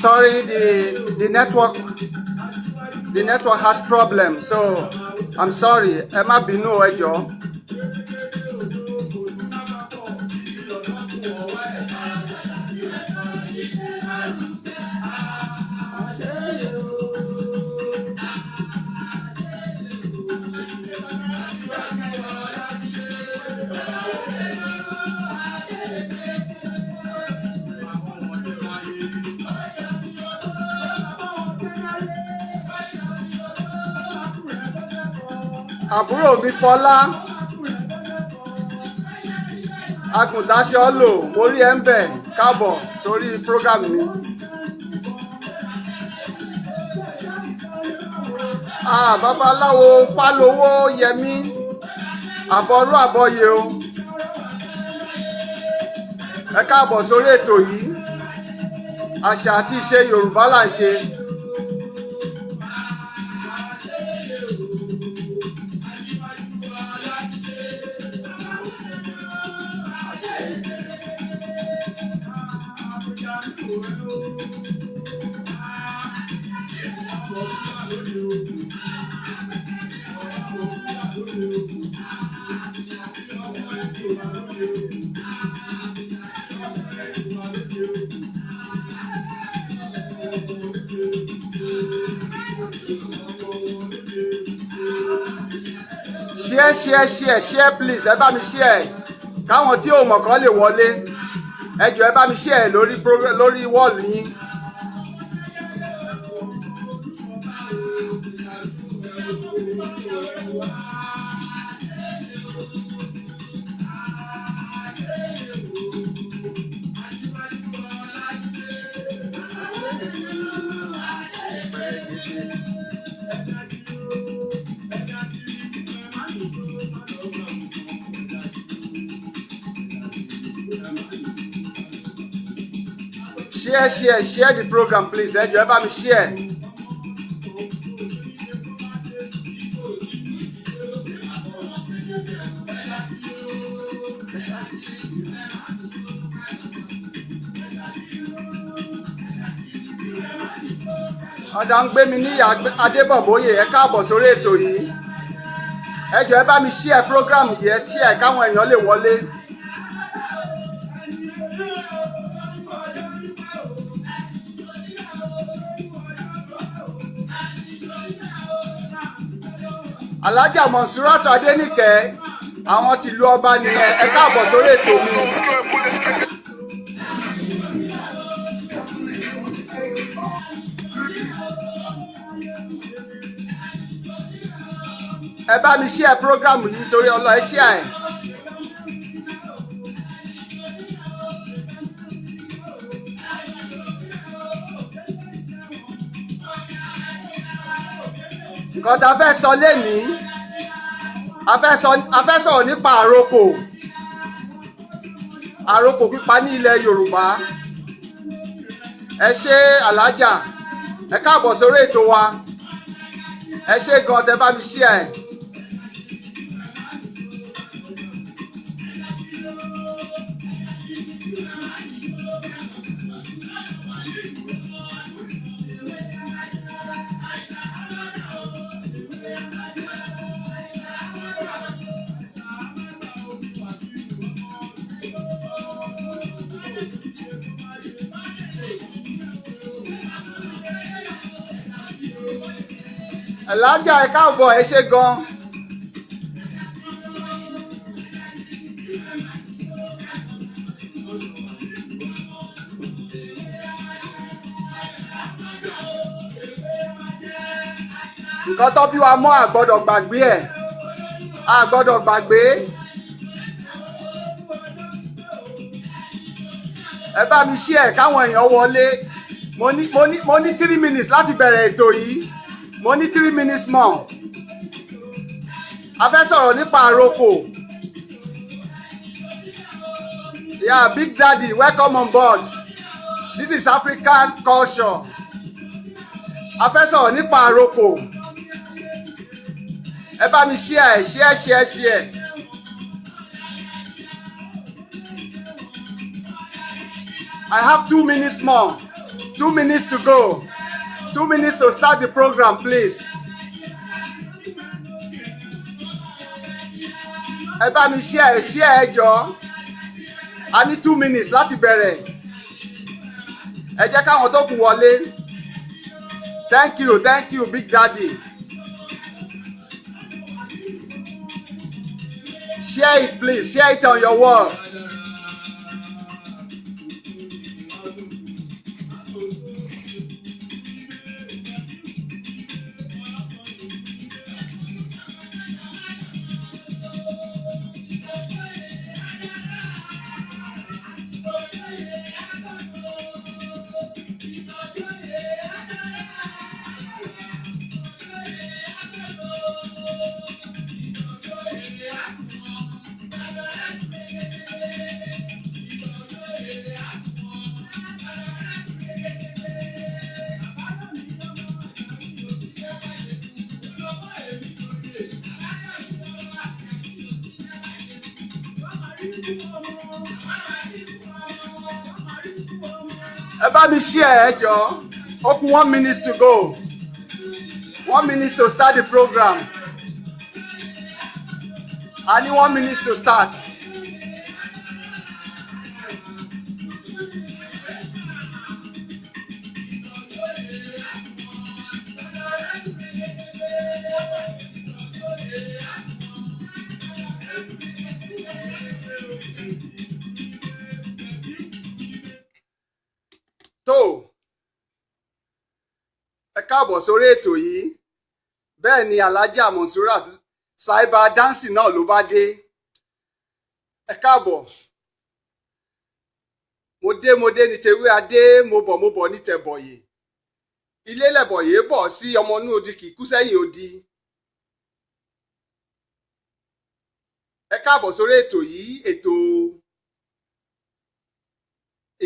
sorry, the network has problem, so I'm sorry. Ẹ má bínú ẹ jọ̀ọ́. Àbúrò mi Fọlá Agùntàṣọ́ lò mórí ẹ̀ ń bẹ̀ káàbọ̀ sórí program mi. Babaláwo Fálowó Yẹmí àbọ̀rú àbọ̀yè o. Ẹ káàbọ̀ sórí ètò yìí. Àṣà àti ìṣe Yorùbá là ń ṣe. Share please. Ẹ bá mi share káwọn tí ò mọ̀ kàn lè wọlé. Ẹ jọ̀ọ́ ẹ bá mi share lórí wall yín. Share the program please. Ẹ jọ̀ọ́ ẹ bá mi share. Ọ̀dà ń gbé mi ní Adébọ̀bóyè. Ẹ káàbọ̀ sórí ètò yìí. Ẹ jọ̀ọ́ ẹ bá mi share program yìí. Ẹ share káwọn èèyàn lè wọlé. Alájà Monsurat Adéníkẹ́ àwọn tìlú ọba nìyẹn. Ẹ káàbọ̀ sórí ètò mi. Ẹ bá mi share program yìí torí ọlọ́ ẹ share ẹ̀. Nǹkan tá a fẹ́ sọ lénìí, a fẹ́ sọ̀rọ̀ nípa àrokò pípa ní ilẹ̀ Yorùbá. Ẹ ṣé Alájà, ẹ káàbọ̀ sórí ètò wa. Ẹ ṣé gan tẹ́ bá mi share ẹ̀. Alájà ẹ káàbọ̀, ẹ ṣé gan. Nǹkan tó bí wa mọ́ àgbọ́dọ̀ gbàgbé ẹ̀, àgbọ́dọ̀ gbàgbé. Ẹ bá mi share káwọn èèyàn wọlé. Mo ní 3 minutes láti bẹ̀rẹ̀ ètò yìí. Mo ní 3 minutes more. A fẹ́ sọ̀rọ̀ nípa àrokò. Yeah, Big Daddy, welcome on board. This is African culture. A fẹ́ sọ̀rọ̀ nípa àrokò. Ẹ bá mi share. I have 2 minutes more. 2 minutes to go. 2 minutes to start the program, please. Ẹ bá mi share ẹ jọ̀ọ́. A ní 2 minutes láti bẹ̀rẹ̀. Ẹ jẹ́ káwọn tó kù wọlé. Thank you, Big Daddy. Share it, please. Share it on your wall. Ẹ bá mi share ẹ jọ̀ọ́. Ó kù 1 minute to go. 1 minute to start the program. I need 1 minute to start. Tó ẹ káàbọ̀ sórí ètò yìí. Bẹ́ẹ̀ ni Alhaja Monsurat Cyber Dancing náà ló bá dé. Ẹ káàbọ̀. Mo dé ní tewé adé, mo bọ̀ ní tẹ̀bọ̀yè. Ilé lẹ̀bọ̀yè bọ̀ sí ọmọ inú odi kì í kú sẹ́yìn odi. Ẹ káàbọ̀ sórí ètò yìí, ètò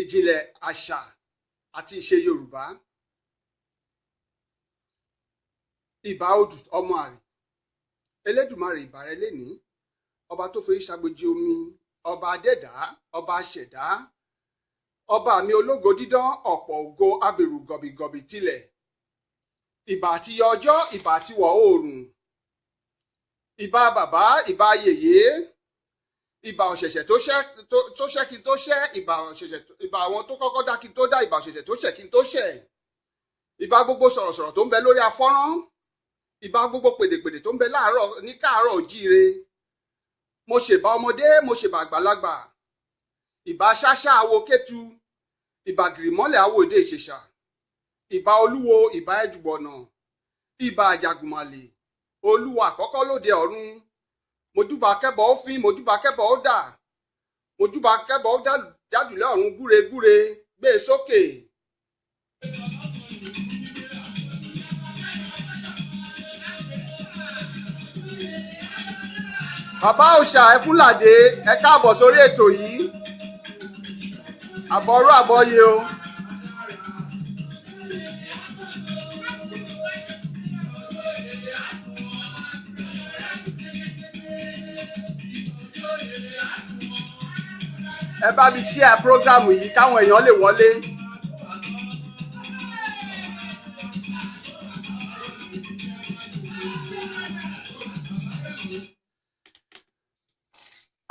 ìjìnlẹ̀ àṣà àti ìṣe Yorùbá. Ìbà odù ọmọ àrè. Elédùmarè ìbà rẹ lénìí. Ọba tó fi ṣàgbéjì omi, ọba adẹ́dá, ọba aṣẹ̀dá, ọba mi ológo dídán, ọ̀pọ̀ ògo abèrù gọ̀bìgọ̀bì tilẹ̀. Ìbà àti yọ ọjọ́, ìbà àti wọ̀ oòrùn. Ìbà bàbá, ìbà yèyé. Ìbà ọ̀ṣẹ̀ṣẹ̀ tó ṣẹ́ kí n tó ṣẹ́, ìbà àwọn tó kọ́kọ́ dá kí n tó dá, ìbà ọ̀ṣẹ̀ṣẹ̀ tó ṣẹ̀ kí n tó ṣẹ̀. Ìbà gbogbo sọ̀rọ̀sọ̀rọ̀ tó ń bẹ lórí afọ́nrán. Ìbà gbogbo pèdèpèdè tó ń bẹ láàárọ̀ ní káàárọ̀ òjíire. Mo ṣèbà ọmọdé, mo ṣèbà àgbàlagbà. Ìbà ṣáṣá awo kétu. Ìbà gìrìmọ́lẹ̀ awo èdè ìṣèṣà. Ìbà olúwo, ìbà ẹdùgbọ̀nà. Ìbà àjàgùnmàlè. Olúwa àkọ́kọ́ lóde ọ̀run. Mojúbà kẹ́bọ̀ ó fín, mojúbà kẹ́bọ̀ ó dà. Mojúbà kẹ́bọ̀ ó jádùlẹ̀ ọ̀run gúregúre, gbé e sókè. Bàbá òòṣà Ẹfúnládé, ẹ káàbọ̀ sórí ètò yìí. Àbọ̀rú àbọ̀yè o. Ẹ bá mi share program yìí káwọn èèyàn lè wọlé.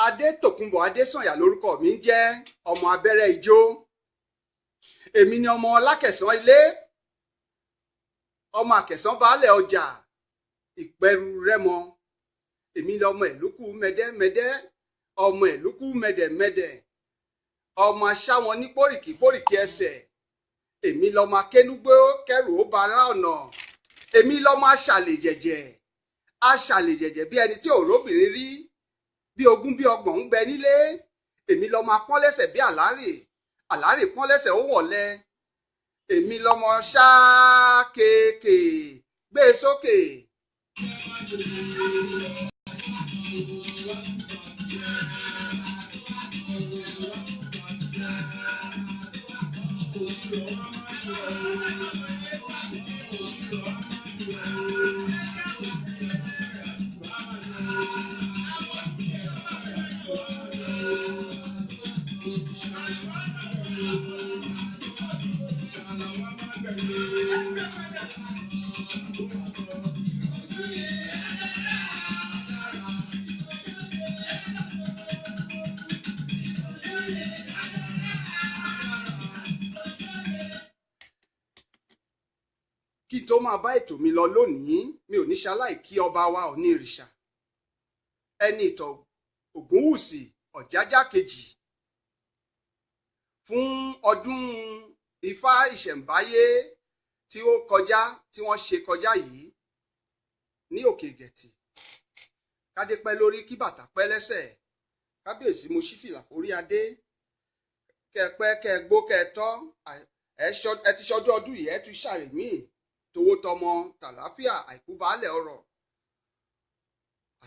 Adétòkunbọ̀ Adésànyà lórúkọ mi ń jẹ́, ọmọ abẹ́rẹ́ ijó. Èmi ni ọmọ Lákẹ̀sán ilé, ọmọ Àkẹ̀sán baálẹ̀ ọjà, Ìpẹ̀rù Rẹ́mọ. Èmi lọmọ Ẹ̀lúkú mẹ́dẹ́mẹ́dẹ́, ọmọ Ẹ̀lúkú mẹ́dẹ̀mẹ́dẹ̀, ọmọ aṣáwọn ní pòrìkì ẹsẹ̀. Èmi lọmọ akẹnugbó kẹrù ó bara ọ̀nà. Èmi lọmọ aṣàlèjẹ̀jẹ̀ bí ẹni tí ò róbìnrin rí. Bí ogún bí ọgbọ̀n ń bẹ nílé. Èmi lọmọ apọ́n lẹ́sẹ̀ bí àlárè pọ́n lẹ́sẹ̀ ó wọ̀lẹ. Èmi lọmọ ṣáàkèkè, gbé e sókè. tó máa bá ètò mi lọ lónìí mi ò ní ṣaláì kí ọba wa Ọọ̀ni ìrìṣà ẹni ìtàn Ògúnwùsì Ọ̀jájá kejì fún ọdún Ifá ìṣẹ̀ǹbáyé tí ó kọjá tí wọ́n ṣe kọjá yìí ní Òkè Ìgẹ̀tì. Kádé pẹ́ lórí kí bàtà pẹ́ lẹ́sẹ̀. Kábíyèsí mo ṣí fìlà forí adé. Kẹ́pẹ́ kẹ́gbó kẹ́tọ́ ẹ ti ṣọdún ọdún yìí ẹ tún ṣàrèmí towó tọmọ tàlàáfíà àìkú baálẹ̀ ọrọ̀.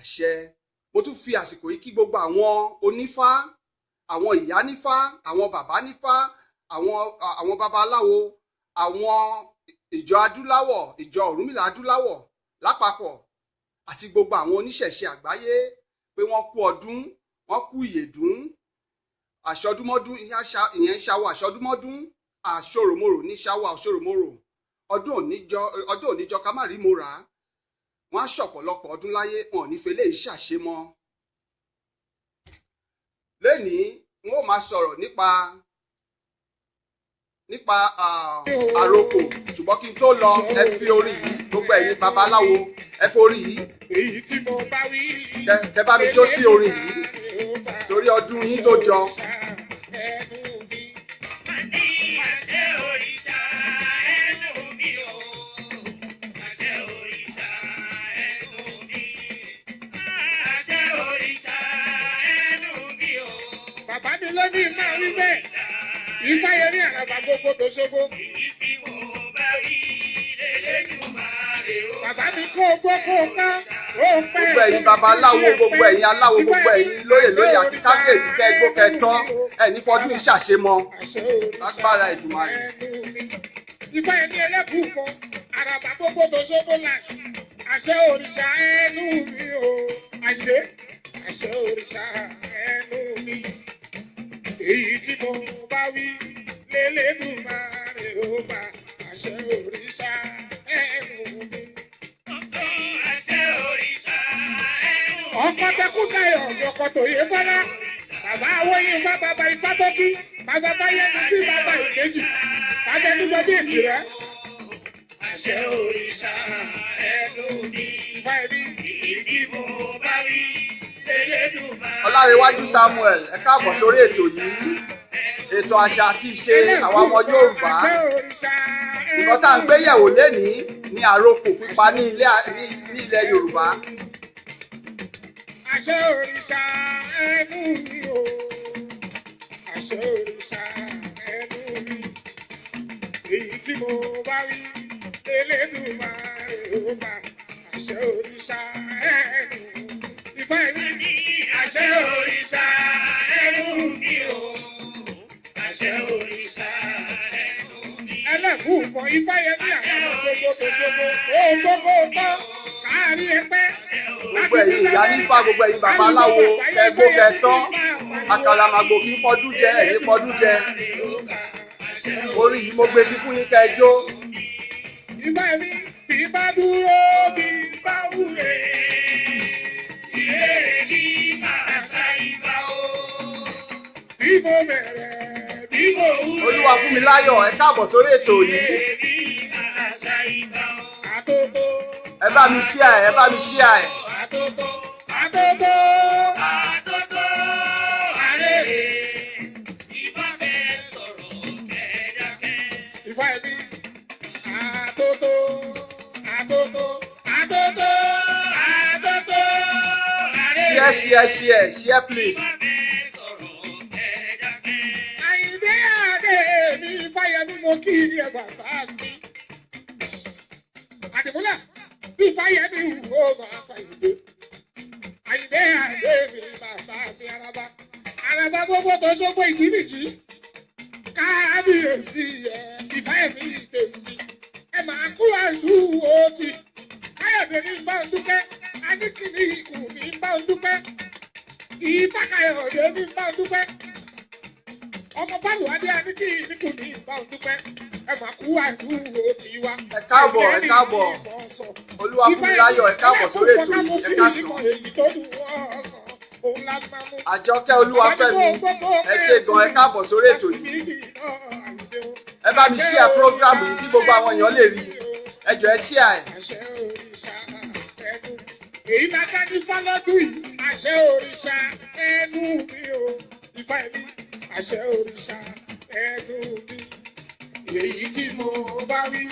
Àṣẹ. Mo tún fi àsìkò yìí kí gbogbo àwọn onífá, àwọn ìyá nífá, àwọn bàbá nífá, àwọn babaláwo, àwọn ìjọ adúláwọ̀, ìjọ Ọ̀rúnmìlà adúláwọ̀ lápapọ̀ àti gbogbo àwọn oníṣẹ̀ṣe àgbáyé pé wọ́n kú ọdún, wọ́n kú ìyèdún, àṣọdúnmọ́dún ìyẹn ṣàwọ̀ àṣọdúnmọ́dún, àṣòròmorò ní ṣàwọ̀ àṣòròmorò, ọdún òníjọ ká má rí mo rà á. Wọ́n á ṣọ̀pọ̀lọpọ̀ ọdún láyé, wọn ò ní fele yìí ṣàṣemọ́. Lénìí wọn ò máa sọ̀rọ̀ nípa àrokò, ṣùgbọ́n kí n tó lọ ẹ fi orí yìí gbogbo ẹ̀yin babaláwo ẹ forí yìí kẹ bá mi jó sí orí yìí torí ọdún yín tó jọ. Bàbá mi ló ní ìmọ̀ wípé Ifáyẹmí Àràbà gbogbo tó ṣogbo. Bàbá mi kó gbó kó ká ó pẹ́. Gbogbo ẹ̀yin babaláwo, gbogbo ẹ̀yin aláwo, gbogbo ẹ̀yin lóyè àti kábíyèsí kẹ́gbó kẹtọ́ ẹ̀ní fọdún ìṣàṣemọ́ lágbára Èdùmàrè. Ifáyẹmí ẹlẹ́kùn kan Àràbà gbogbo tó ṣogbo láti. Àṣẹ òrìṣà ẹnu mi o, àyè àṣẹ òrìṣà ẹnu mi. Èyí tí mo bá wí lélẹ́dùmarè ó bá àṣẹ òrìṣà ẹnu mi. Àṣẹ òrìṣà ẹnu mi. Ọkọ Tẹkúntayọ̀ ọkọ Tòyè Bọ́lá. Bàbá Awóyin bá bàbá Ifá tó bí. Bàbá Báyẹ̀mí sí bàbá Ìkejì. Bàbá ní gbogbo Èkìrẹ́. Àṣẹ òrìṣà ẹnu mi. Fáìlì èyí tí mo bá wí. Ọlárewájú Samuel ẹ káàbọ̀ sórí ètò yìí, ètò àṣà àti ìṣe àwọn ọmọ Yorùbá. Nǹkan tá à ń gbé yẹ̀wò lénìí ní àrokò pípa ní ilẹ̀ Yorùbá. Àṣẹ òrìṣà ẹnu mi o, àṣẹ òrìṣà ẹnu mi. Èyí tí mo bá rí Elédùmarè ó bá àṣẹ òrìṣà ẹnu mi. Àṣẹ òrìṣà ẹnu mi o, àṣẹ òrìṣà ẹnu mi. Ẹlẹ́kùn kan Ifáyẹmí Àràbà gbogbo tán káàrí ẹgbẹ́. Gbogbo ẹ̀yin ìyá nífá, gbogbo ẹ̀yin babaláwo kẹgbó kẹtọ́ àkàlàmàgbò kí pọdún jẹ ẹ̀yin pọdún jẹ. Orí yìí mo gbé sí fún yín kẹjọ. Ifáyẹmí bí bá dúró bí bá wúre. Olúwa fún mi láyọ̀ ẹ káàbọ̀ sórí ètò yìí. Ẹ bá mi share ẹ bá mi share ẹ. Share please. Mo kí ẹ bàbá mi. Àdìmúlà bí Ifáyẹmí wò máa fàyèdè. Àyìndé àdé mi bàbá mi Àràbà. Àràbà gbogbo tó ṣogbo ìjìnìjì. Kábíyèsí ẹ Ifáyẹmí tèmi. Ẹ máa kú àìlú òtí. Káyọ̀dé ní bá ń dúpẹ́. Aníkìní ikù ní bá ń dúpẹ́. Ifá Káyọ̀dé ní bá ń dúpẹ́. Ọmọ Fálùwádé Aníkì níkù ní ìbá òdúpẹ́ ẹ máa kú àìlú òtí wa. Ẹ káàbọ̀ ẹ káàbọ̀ Olúwa fún mi láyọ̀ ẹ káàbọ̀ sórí ètò yìí ẹ káàsán. Àjọkẹ́ Olúwafẹ́mi ẹ ṣé gan ẹ káàbọ̀ sórí ètò yìí. Ẹ bá mi share program yìí kí gbogbo àwọn èèyàn lè rí. Ẹ ẹ jọ̀ọ́ ẹ share ẹ̀. àṣẹ òrìṣà ẹnu èyí máa dá ní fọlọ́dún yìí àṣẹ òrìṣà ẹnu mi o Ifá ẹ̀mí àṣẹ òrìṣà ẹnu mi èyí tí mo bá wí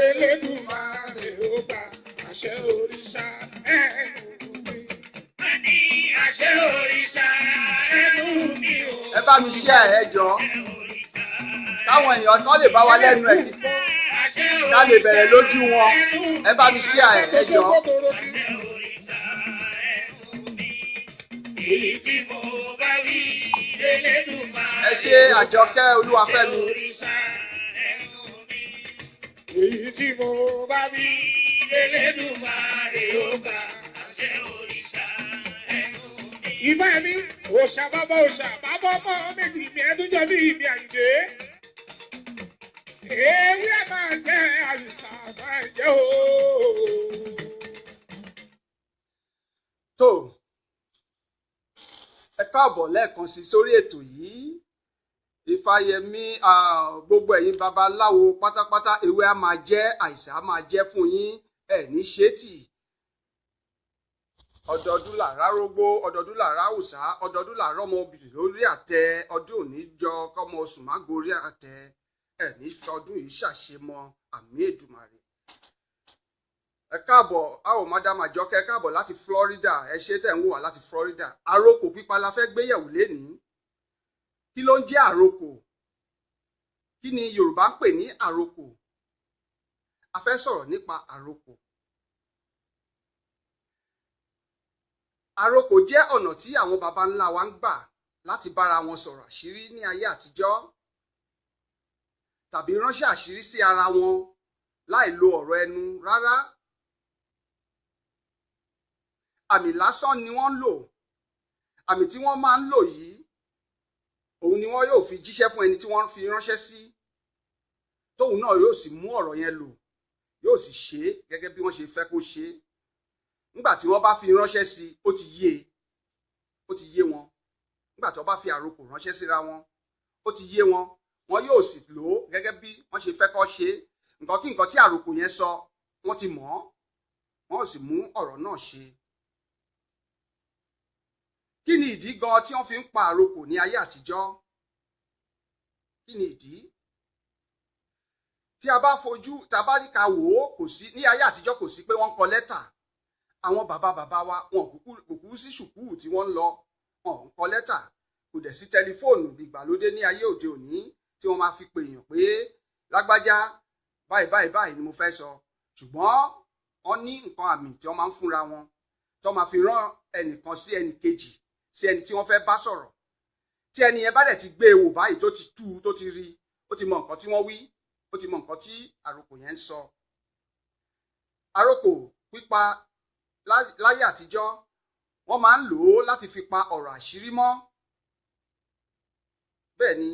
Elédùmarè ó gbà àṣẹ òrìṣà ẹnu mi. Àní àṣẹ òrìṣà ẹnu mi o. Ẹ bá mi share ẹ̀ jọ̀ọ́. Káwọn èèyàn tó lè bá wa lẹ́nu ẹ̀ kíkọ́. Ká lè bẹ̀rẹ̀ lójú wọn. Ẹ bá mi share ẹ̀ jọ̀ọ́. Èyí tí mo bá wí Elédùmarè. Ẹ ṣé Àjọkẹ́ Olúwafẹ́mi. Èyí tí mo bá wí Elédùmarè ó gbà àṣẹ òrìṣà ẹnu mi. Ifá ẹ̀mí òòṣà bàbá ọmọ méjì mi ẹdún jọ bí ibi àyíké. Ewé ẹ̀ máa jẹ́ àìsàn máa jẹ́ o. Tó ẹ káàbọ̀ lẹ́ẹ̀kan sí sórí ètò yìí. Ifáyẹmí gbogbo ẹ̀yin babaláwo pátápátá ewé á máa jẹ́ àìsàn á máa jẹ́ fún yín ẹ̀ ní ṣétì. Ọdọọdún làrá rógbó ọdọọdún làrá òòṣà ọdọọdún làrá ọmọ obìnrin lórí àtẹ ọdún òní jọ kọ́mọ oṣù má gorí àtẹ ẹ̀ ní sọdún yìí ṣàṣemọ àmì Èdùmàrè. Ẹ káàbọ̀ madam Àjọkẹ́ ẹ káàbọ̀ láti Florida ẹ ṣé tẹ̀ ń wò wá láti Florida. Àrokò pípa la fẹ́ gbéyẹ̀wò lénìí. Kí ló ń jẹ́ àrokò? Kí ni Yorùbá ń pè ní àrokò? A fẹ́ sọ̀rọ̀ nípa àrokò. Àrokò jẹ́ ọ̀nà tí àwọn baba ńlá wa ń gbà láti bára wọn sọ̀rọ̀ àṣírí ní ayé àtijọ́ tàbí ránṣẹ́ àṣírí sí ara wọn láì lo ọ̀rọ̀ ẹnu rárá. Àmì lásán ni wọ́n ń lò. Àmì tí wọ́n máa ń lò yìí òun ni wọ́n yóò fi jíṣẹ́ fún ẹni tí wọ́n fi ránṣẹ́ sí. Tóun náà yóò sì mú ọ̀rọ̀ yẹn lò yóò sì ṣe é gẹ́gẹ́ bí wọ́n ṣe fẹ́ kó ṣe é. Nígbà tí wọ́n bá fi ránṣẹ́ sí ó ti yé wọn. Nígbà tí wọ́n bá fi àrokò ránṣẹ́ síra wọn ó ti yé wọn. Wọn yóò sì lò ó gẹ́gẹ́ bí wọ́n ṣe fẹ́ kó ṣe é. Nǹkan tí àrokò yẹn sọ wọ́n ti mọ̀ ọ́ wọ́n ò sì mú ọ̀rọ̀ náà ṣe. Kí ni ìdí gan tí wọ́n fi ń pa àrokò ní ayé àtijọ́? Kí ni ìdí? Tí a bá ní ká wò ó kò sí ní ayé àtijọ́ kò sí pé wọ́n kọ lẹ́tà. Àwọn bàbá wa wọn kò kúkú sí ṣùkúù tí wọ́n ń lọ wọn ń kọ lẹ́tà. Kò dẹ̀ sí tẹlifóònù ìgbàlódé ní ayé òde òní tí wọ́n máa fi pè èèyàn pé lágbájá báyìí ni mo fẹ́ sọ. Ṣùgbọ́n wọ́n ní nǹkan àmì tí wọ́n máa ń fúnra wọn tó máa fi rán ẹnìkan sí ẹnì kejì sí ẹni tí wọ́n fẹ́ bá sọ̀rọ̀. Tí ẹni yẹn bá dẹ̀ ti gbé e wò báyìí tó ti tú tó ti rí ó ti mọ nǹkan tí wọ́n wí ó ti mọ nǹkan tí àrokò yẹn ń sọ. Àrokò pípa láyé àtijọ́ wọ́n máa ń lò ó láti fi pa ọ̀rọ̀ àṣírí mọ́. Bẹ́ẹ̀ ni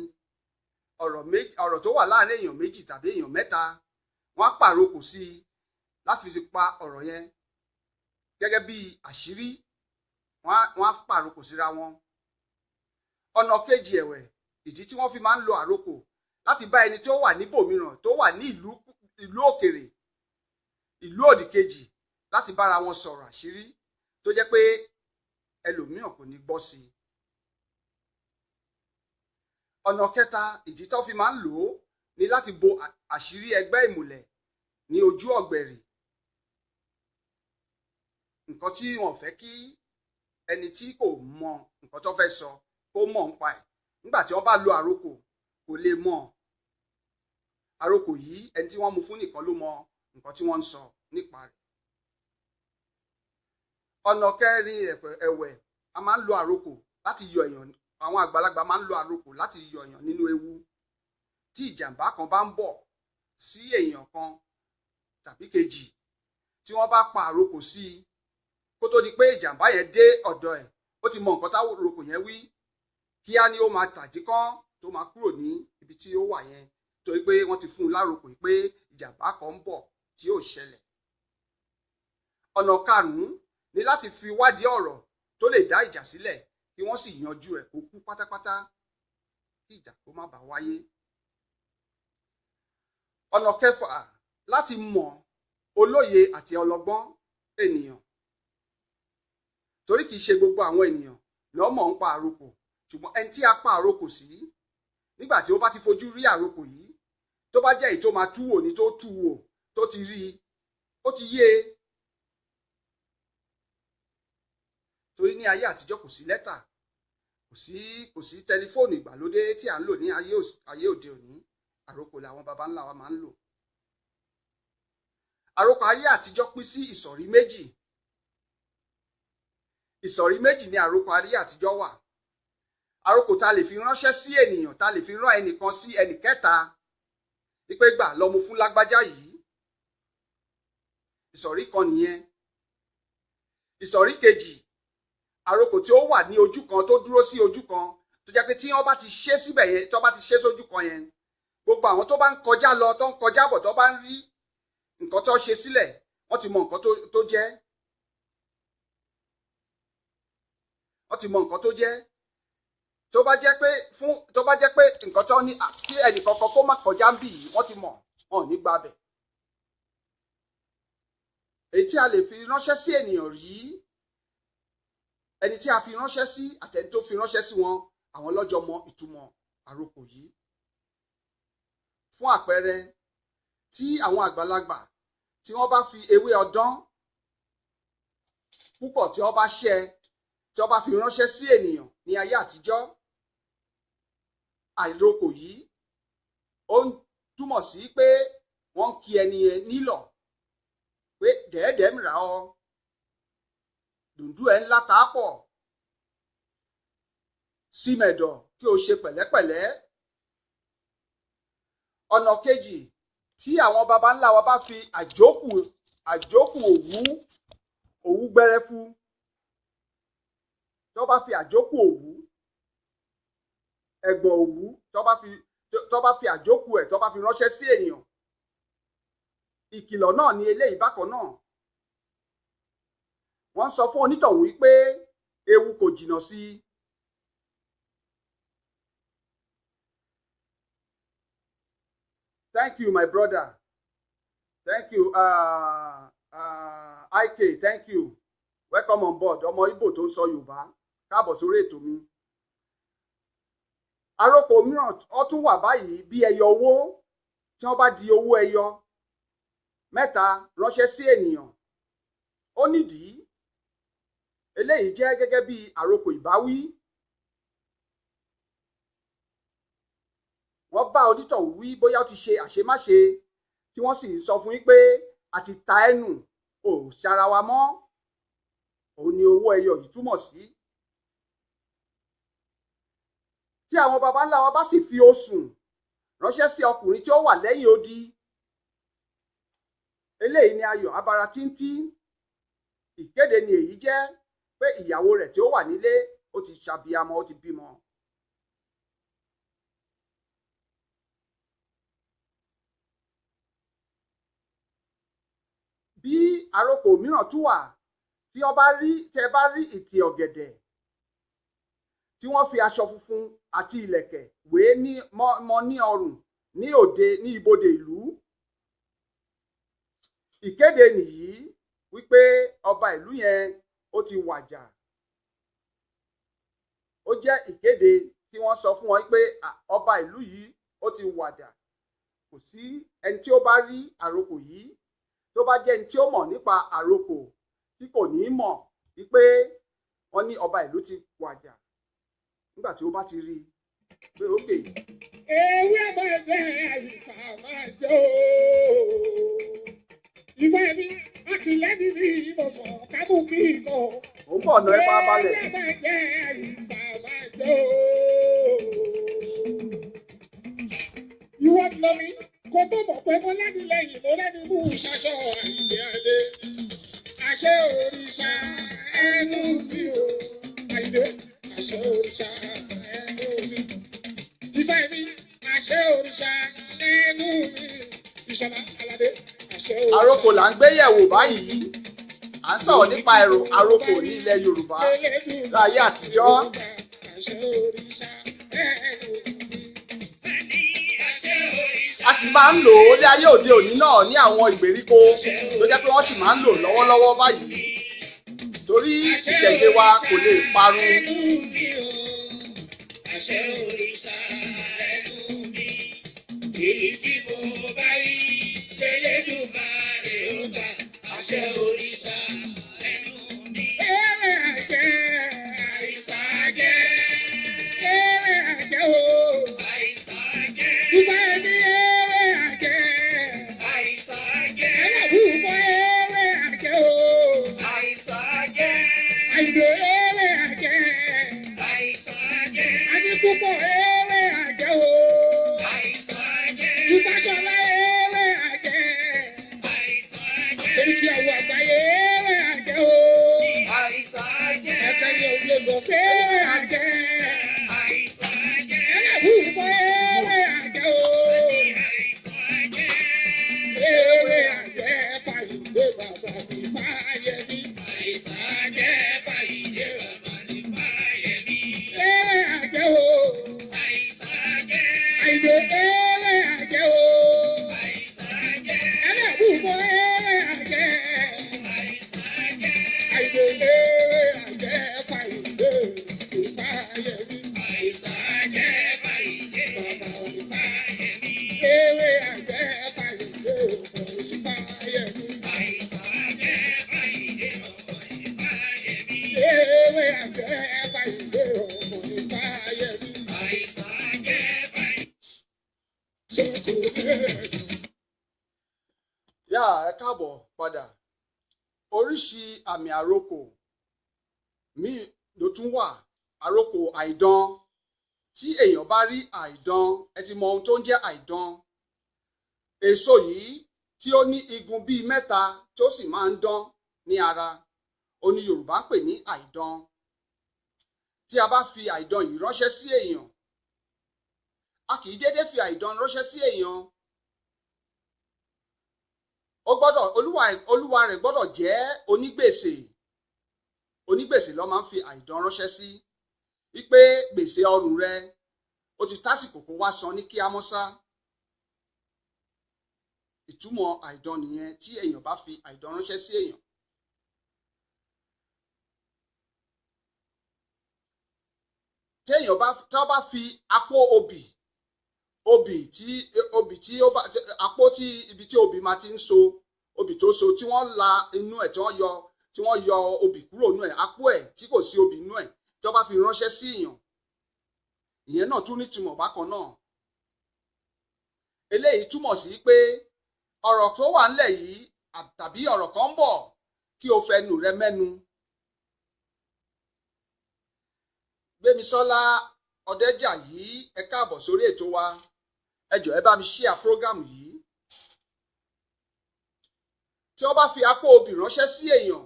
ọ̀rọ̀ tó wà láàrin èèyàn méjì tàbí èèyàn mẹ́ta wọ́n á pàrokò sí i láti fi pa ọ̀rọ̀ yẹn gẹ́gẹ́ bí àṣírí. Wọ́n á pàrokò síra wọn. Ọ̀nà kejì ẹ̀wẹ̀ ìdí tí wọ́n fi máa ń lo àrokò láti bá ẹni tó wà níbòmíràn tó wà ní ìlú òkèrè ìlú òdì kejì láti bára wọn sọ̀rọ̀ àṣírí tó jẹ́ pé ẹlòmíràn kò ní gbọ́ sí i. Ọ̀nà kẹta ìdí tó fi máa ń lò ó ni láti bo àṣírí ẹgbẹ́ ìmùlẹ̀ ní ojú ọ̀gbẹ̀rì. Nǹkan tí wọ́n fẹ́ kí ẹni tí kò mọ nǹkan tó fẹ́ sọ kó mọ̀ nípa ẹ̀. Nígbà tí wọ́n bá lo àrokò kò lè mọ̀. Àrokò yìí ẹni tí wọ́n mú fún nìkan ló mọ nǹkan tí wọ́n ń sọ nípa rẹ̀. Ọ̀nà kẹrin ẹ̀wẹ̀ a máa ń lo àrokò láti yọ èèyàn. Àwọn àgbàlagbà máa ń lo àrokò láti yọ èèyàn nínú ewu. Tí ìjàmbá kan bá ń bọ̀ sí èèyàn kan tàbí kejì tí wọ́n bá pa àrokò sí i kó tó di pé ìjàmbá yẹn dé ọ̀dọ̀ ẹ̀ ó ti mọ nǹkan táwọn àrokò yẹn wí kíá ni ó máa tàjí kán tó máa kúrò ní ibi tí ó wà yẹn torí pé wọ́n ti fún un lárokò yìí pé ìjàmbá kan ń bọ̀ tí yóò ṣẹlẹ̀. Ọ̀nà karùn-ún ni láti fi wádìí ọ̀rọ̀ tó lè dá ìjà sílẹ̀ kí wọ́n sì yanjú ẹ̀ kó kú pátápátá kí ìjà kó má bàa wáyé. Ọ̀nà kẹfà láti mọ̀ olóye àti ọlọ́gbọ́n ènìyàn. Torí kìí ṣe gbogbo àwọn ènìyàn ló mọ̀ ń pa àrokò, ṣùgbọ́n ẹni tí a pa àrokò sí nígbà tí ó bá ti fojú rí àrokò yìí, tó bá jẹ́ èyí tó máa tú wò ní tó tú wò tó ti rí i, ó ti yé e. Torí ní ayé àtijọ́ kò sí lẹ́tà, kò sí tẹlifóònù ìgbàlódé tí à ń lò ní ayé òde òní. Àrokò làwọn baba ńlá wa máa ń lò. Àrokò ayé àtijọ́ pín sí ìsọ̀rí méjì. Ìsọ̀rí méjì ni àrokò ayé àtijọ́ wà. Àrokò tá lè fi ránṣẹ́ sí ènìyàn, tá lè fi rán ẹnìkan sí ẹnìkẹta wípé gbà lọ mú fún lágbájá yìí. Ìsọ̀rí kan nìyẹn. Ìsọ̀rí kejì, àrokò tí ó wà ní ojú kan tó dúró sí ojú kan, tó jẹ́ pé tí wọ́n bá ti ṣe síbẹ̀ yẹn, tó bá ti ṣe sójú kan yẹn, gbogbo àwọn tó bá ń kọjá lọ, tó ń kọjá bọ̀, tó bá ń rí nǹkan tó ṣe sílẹ̀, wọ́n ti mọ nǹkan tó jẹ́. Wọ́n ti mọ nǹkan tó jẹ́. Tó bá jẹ́ pé nǹkan tó ní kí ẹnìkankan kó má kọjá ń bì yìí, wọ́n ti mọ̀, wọn ò ní gba bẹ̀. Èyí tí a lè fi ránṣẹ́ sí ènìyàn rí, ẹni tí a fi ránṣẹ́ sí àtẹni tó fi ránṣẹ́ sí wọn, àwọn lọ́jọ́ mọ ìtumọ̀ àrokò yìí. Fún àpẹẹrẹ, tí àwọn àgbàlagbà tí wọ́n bá fi ewé ọdán púpọ̀ tí wọ́n bá ṣẹ́, tí wọ́n bá fi ránṣẹ́ sí ènìyàn ní ayé àtijọ́, àrokò yìí ó ń túmọ̀ sí pé wọ́n ń kí ẹni yẹn nílọ̀ pé dẹ́ẹ̀dẹ́ mìíràn ọ, dùndú ẹ̀ ńlá tá a pọ̀, símẹ̀dọ̀ kí o ṣe pẹ̀lẹ́pẹ̀lẹ́. Ọ̀nà kejì, tí àwọn baba ńlá wa bá fi àjókù òwú gbẹrẹfu, tó bá fi àjókù òwú, ẹ̀gbọ̀n òwú, tó bá fi àjókù ẹ̀ tó bá fi ránṣẹ́ sí èèyàn, ìkìlọ̀ náà ni eléyìí bákan náà. Wọ́n sọ fún onítọ̀hún wípé ewu kò jìnnà sí i. Thank you, my brother. Thank you, IK. Thank you. Welcome on board. Ọmọ Ìgbò tó ń sọ Yorùbá. Káàbọ̀ sórí ètò mi. Àrokò mìíràn ó tún wà báyìí bí ẹyọ owó. Tí wọ́n bá di owó ẹyọ mẹ́ta ránṣẹ́ sí ènìyàn, ó nídìí. Eléyìí jẹ́ gẹ́gẹ́ bí àrokò ìbáwí. Wọ́n bá onítọ̀hún wí bóyá ó ti ṣe àṣemáṣe, tí wọ́n sì sọ fún yín pé a ti ta ẹnu, ò ṣara wa mọ́. Òun ni owó ẹyọ yìí túmọ̀ sí. Tí àwọn baba ńlá wa bá sì fi osùn ránṣẹ́ sí ọkùnrin tí ó wà lẹ́yìn odi, eléyìí ni ayọ̀ abara tíntín. Ìkéde ni èyí jẹ́ pé ìyàwó rẹ̀ tí ó wà nílé ó ti ṣàbíamọ, ó ti bímọ. Bí àrokò mìíràn tún wà, tí ẹ bá rí ìtì ọ̀gẹ̀dẹ̀ tí wọ́n fi aṣọ funfun àti ìlẹ̀kẹ̀ wé mọ́ ní ọrùn ní òde ní ibodè ìlú. Ìkéde nìyí wípé ọba ìlú yẹn ó ti wàjà. Ó jẹ́ ìkéde tí wọ́n sọ fún wọn pé ọba ìlú yìí ó ti wàjà. Kò sí ẹni tí ó bá rí àrokò yìí, tó bá jẹ́ ẹni tí ó mọ̀ nípa àrokò, tí kò ní mọ̀ wípé wọ́n ní ọba ìlú ti wàjà nígbà tí ó bá ti rí pé ókè. Ewé máa jẹ́ àìsàn máa jẹ́ ìwé mi, àtìlẹ́yìn ní ìbọ̀sán kábù kí ikọ̀. Ó ń bọ̀ ọ̀nà ẹ bá balẹ̀. Ewé máa jẹ́ àìsàn máa jẹ́ ìwọ lọ mi, kò tó mọ̀ pé mo lẹ́ni lẹ́yìn, mo lẹ́ni mú ṣaṣọ àìṣe adé. Àṣẹ òrìṣà ẹnu mi o, àìdé. Àṣẹ òrìṣà ẹnu mi. Ìfẹ́ mi, àṣẹ òrìṣà ẹnu mi. Ìṣọ̀lá Aládé, àṣẹ òrìṣà. Àrokò là ń gbé yẹ̀wò báyìí. À ń sọ̀rọ̀ nípa àrokò ní ilẹ̀ Yorùbá láyé àtijọ́. Àṣẹ òrìṣà ẹnu mi. Àṣẹ òrìṣà. a sì máa ń lò ó ní ayé òde òní náà ní àwọn ìgbèríko tó jẹ́ pé wọ́n sì máa ń lò lọ́wọ́lọ́wọ́ báyìí torí ìṣẹ̀ṣe wa kò lè parun. Àṣẹ òrìṣà ẹnu mi, èyí tí mo bá rí lélẹ́dùmarè ó gbà. Àṣẹ òrìṣà ẹnu mi. Ewé àjẹ́ àìsàn àjẹ́. Ewé àjẹ́ o. Àìsàn àjẹ́. Ìgbà ẹni ewé àjẹ́. Àìsàn àjẹ́. Ẹlẹ́bùbọ̀ ewé àjẹ́ o. Àìsàn àjẹ́. Àìdè ewé àjẹ́. Àìsàn àjẹ́. Adípúpọ̀ ewé àjẹ́ o. Àìsàn àjẹ́. Ìfàṣọlá ewé àjẹ́. Àìsàn àjẹ́. Ṣèríkì àwọ̀ àgbáyé ewé àjẹ́ o. Àìsàn àjẹ́. Ẹ̀ka ni òye lọ sí ewé àjẹ́. Àìsàn àjẹ́. Ẹlẹ́bùbọ̀ ewé àjẹ́ o. Àìsàn àjẹ́. Ewé àjẹ́ fàyè bàbá mi fàyè mi. Àìsàn àjẹ́ fàyè bàbá mi fàyè mi. Ewé àjẹ́ o. Àìsàn àjẹ́. Àìdè ewé àjẹ́ o. Àìsàn àjẹ́. Ẹlẹ́bùbọ̀ ewé àjẹ́. Àìsàn àjẹ́. Àìdè ewé àjẹ́ fàyè fàyè mi. Àìsàn àjẹ́ fàyè bàbá mi fàyè mi. Ewé àjẹ́ fàyè fàyè mi. Àìsàn àjẹ́ fàyè fàyè mi. Ewé àjẹ́ fàyè fàyè mi. Àìsàn àjẹ́ fàyè. Yá ẹ káàbọ̀ padà. Oríṣi àmì àrokò míì ló tún wà. Àrokò àìdán. Tí èèyàn bá rí àìdán, ẹ ti mọ ohun tó ń jẹ́ àìdán. Èso yìí tí ó ní igun bíi mẹ́ta tó sì máa ń dán ní ara, ó ní Yorùbá ń pè ní àìdán. Tí a bá fi àìdán yìí ránṣẹ́ sí èèyàn, a kì í dédé fi àìdán ránṣẹ́ sí èèyàn. Ó gbọ́dọ̀ olúwa rẹ̀ gbọ́dọ̀ jẹ́ onígbèsè. Onígbèsè ló máa ń fi àìdán ránṣẹ́ sí. Wípé gbèsè ọrùn rẹ ó ti tásìkò kó wá san ní kíámọ́sá. Ìtumọ̀ àìdán nìyẹn tí èèyàn bá fi àìdán ránṣẹ́ sí èèyàn. Tí èèyàn bá fi apó obì tí ó bá apó tí ibi tí obì máa ti ń so, obì tó so tí wọ́n la inú ẹ̀ tí wọ́n yọ obì kúrò nínú ẹ̀, apó ẹ̀ tí kò sí obì nínú ẹ̀ tí wọ́n bá fi ránṣẹ́ sí èèyàn, ìyẹn náà tún nítumọ̀ bákan náà. Eléyìí túmọ̀ sí pé ọ̀rọ̀ tó wà ńlẹ̀ yìí tàbí ọ̀rọ̀ kan ń bọ̀ kí o fẹnu rẹ mẹ́nu. Gbémisọ́lá Ọdẹ́jàyí, ẹ káàbọ̀ sórí ètò wa. Ẹ jọ̀ọ́ ẹ bá mi share program yìí. Tí wọ́n bá fi apó obì ránṣẹ́ sí èèyàn,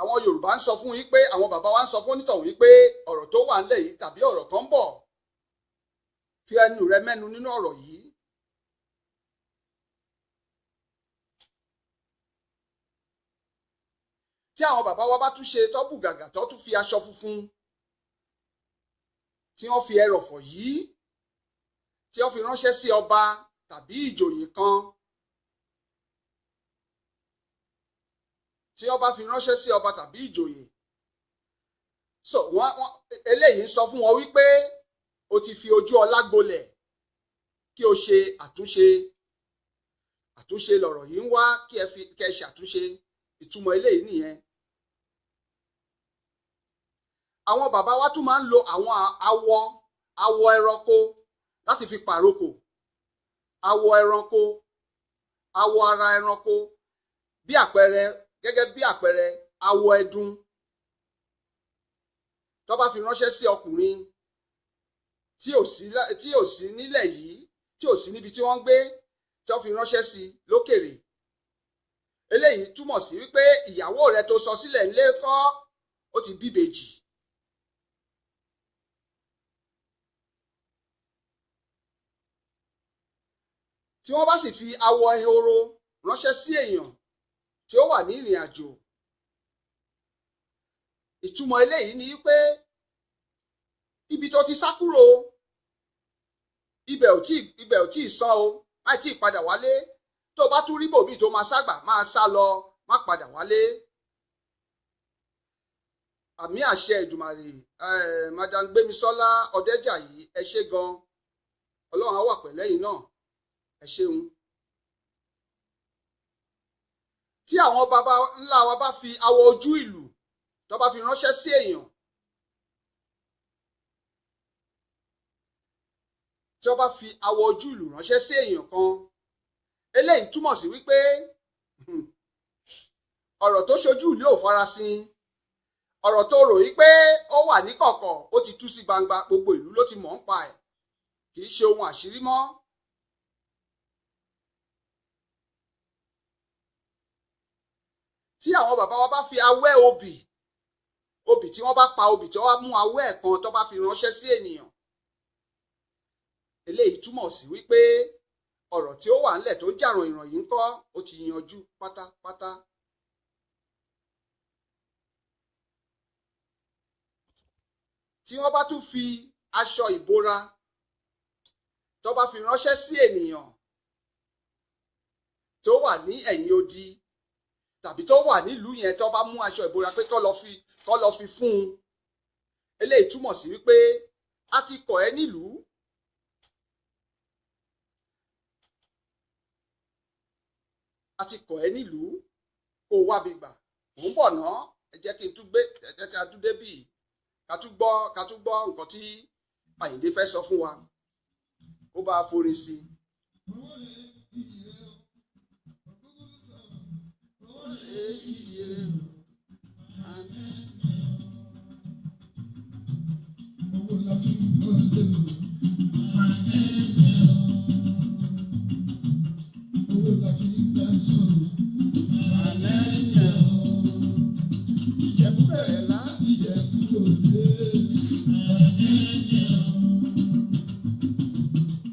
àwọn Yorùbá ń sọ fún yín pé, àwọn bàbá wa ń sọ fún onítọ̀hún yín pé ọ̀rọ̀ tó wà ńlẹ̀ yìí tàbí ọ̀rọ̀ kan ń bọ̀, fi ẹnu rẹ mẹ́nu nínú ọ̀rọ̀ yìí. Tí àwọn bàbá wa bá tún ṣe tọ́bù gàgà tó tún fi aṣọ funfun tí wọ́n fi ẹrọ̀fọ̀ yìí, tí wọ́n fi ránṣẹ́ sí ọba tàbí ìjòyè kan, tí wọ́n bá fi ránṣẹ́ sí ọba tàbí ìjòyè, so eléyìí ń sọ fún wọn wípé o ti fi ojú ọlá gbolẹ̀ kí o ṣe àtúnṣe lọ̀rọ̀ yìí ń wá kí ẹ ṣe àtúnṣe. Ìtumọ̀ eléyìí nìyẹn. Àwọn bàbá wa tún máa ń lo àwọn awọ ẹranko láti fi pàrokò. Awọ ẹranko, awọ ara ẹranko, bí àpẹẹrẹ, gẹ́gẹ́ bí àpẹẹrẹ awọ ẹdun. Tó bá fi ránṣẹ́ sí ọkùnrin tí ò sí nílẹ̀ yìí, tí ò sí níbi tí wọ́n ń gbé, tó fi ránṣẹ́ sí lókèrè. Eléyìí túmọ̀ sí wípé ìyàwó rẹ tó sọ sílẹ̀ ńlé kọ́, ó ti bíbejì. Tí wọ́n bá sì fi awọ ehoro ránṣẹ́ sí èèyàn tí ó wà ní ìrìn àjò, ìtumọ̀ eléyìí ni wípé ibi tó ti sá kúrò, ibẹ̀ ò tí ì sán o má tí ì padà wálé tó bá tún rí bòmí tó máa ságbà máa sá lọ má padà wálé. àmì àṣẹ Èdùmàrè. Madam Gbémisọ́lá Ọdẹ́jàyí ẹ ṣé gan Ọlọ́run á wà pẹ̀lú ẹ̀yin náà ẹ ṣeun. tí àwọn baba ńlá wa bá fi awọ ojú ìlú tó bá fi ránṣẹ́ sí èèyàn tí wọ́n bá fi awọ ojú ìlú ránṣẹ́ sí èèyàn kan eléyìí túmọ̀ sí wípé ọ̀rọ̀ tó ṣojú ìlú ò farasin ọ̀rọ̀ tó rò yí pé ó wà ní kọ̀kọ̀ ó ti tú sí gbangba gbogbo ìlú ló ti mọ̀ ń pa ẹ̀ kì í ṣe ohun àṣírí mọ́. tí àwọn bàbá wa bá fi awẹ́ obì tí wọ́n bá pa obì tí wọ́n bá mú awẹ́ ẹ̀ kan tó bá fi ránṣẹ́ sí ènìyàn eléyìí túmọ̀ sí wípé ọ̀rọ̀ tí ó wà ńlẹ̀ tó jàràn ìràn yìí ń kọ́ ó ti yanjú pátápátá. tí wọ́n bá tún fi aṣọ ìbora tó bá fi ránṣẹ́ sí ènìyàn tó wà ní ẹ̀yìn odi tàbí tó wà nílùú yẹn tó bá mú aṣọ ìbora pé kó lọ fi fún un eléyìí túmọ̀ sí wípé a ti kọ̀ ẹ́ nílùú. a ti kọ̀ ẹ́ nílùú kó o wábi gbà mò ń bọ̀ ná ẹ jẹ́ kí n tún gbé ẹ jẹ́ kí a tún débì ká tún gbọ́ nǹkan tí Àyìndé fẹ́ sọ fún wa ó bá a forin sí i. Ìjẹ̀bú bẹ̀rẹ̀ láti Ìjẹ̀bú Òde.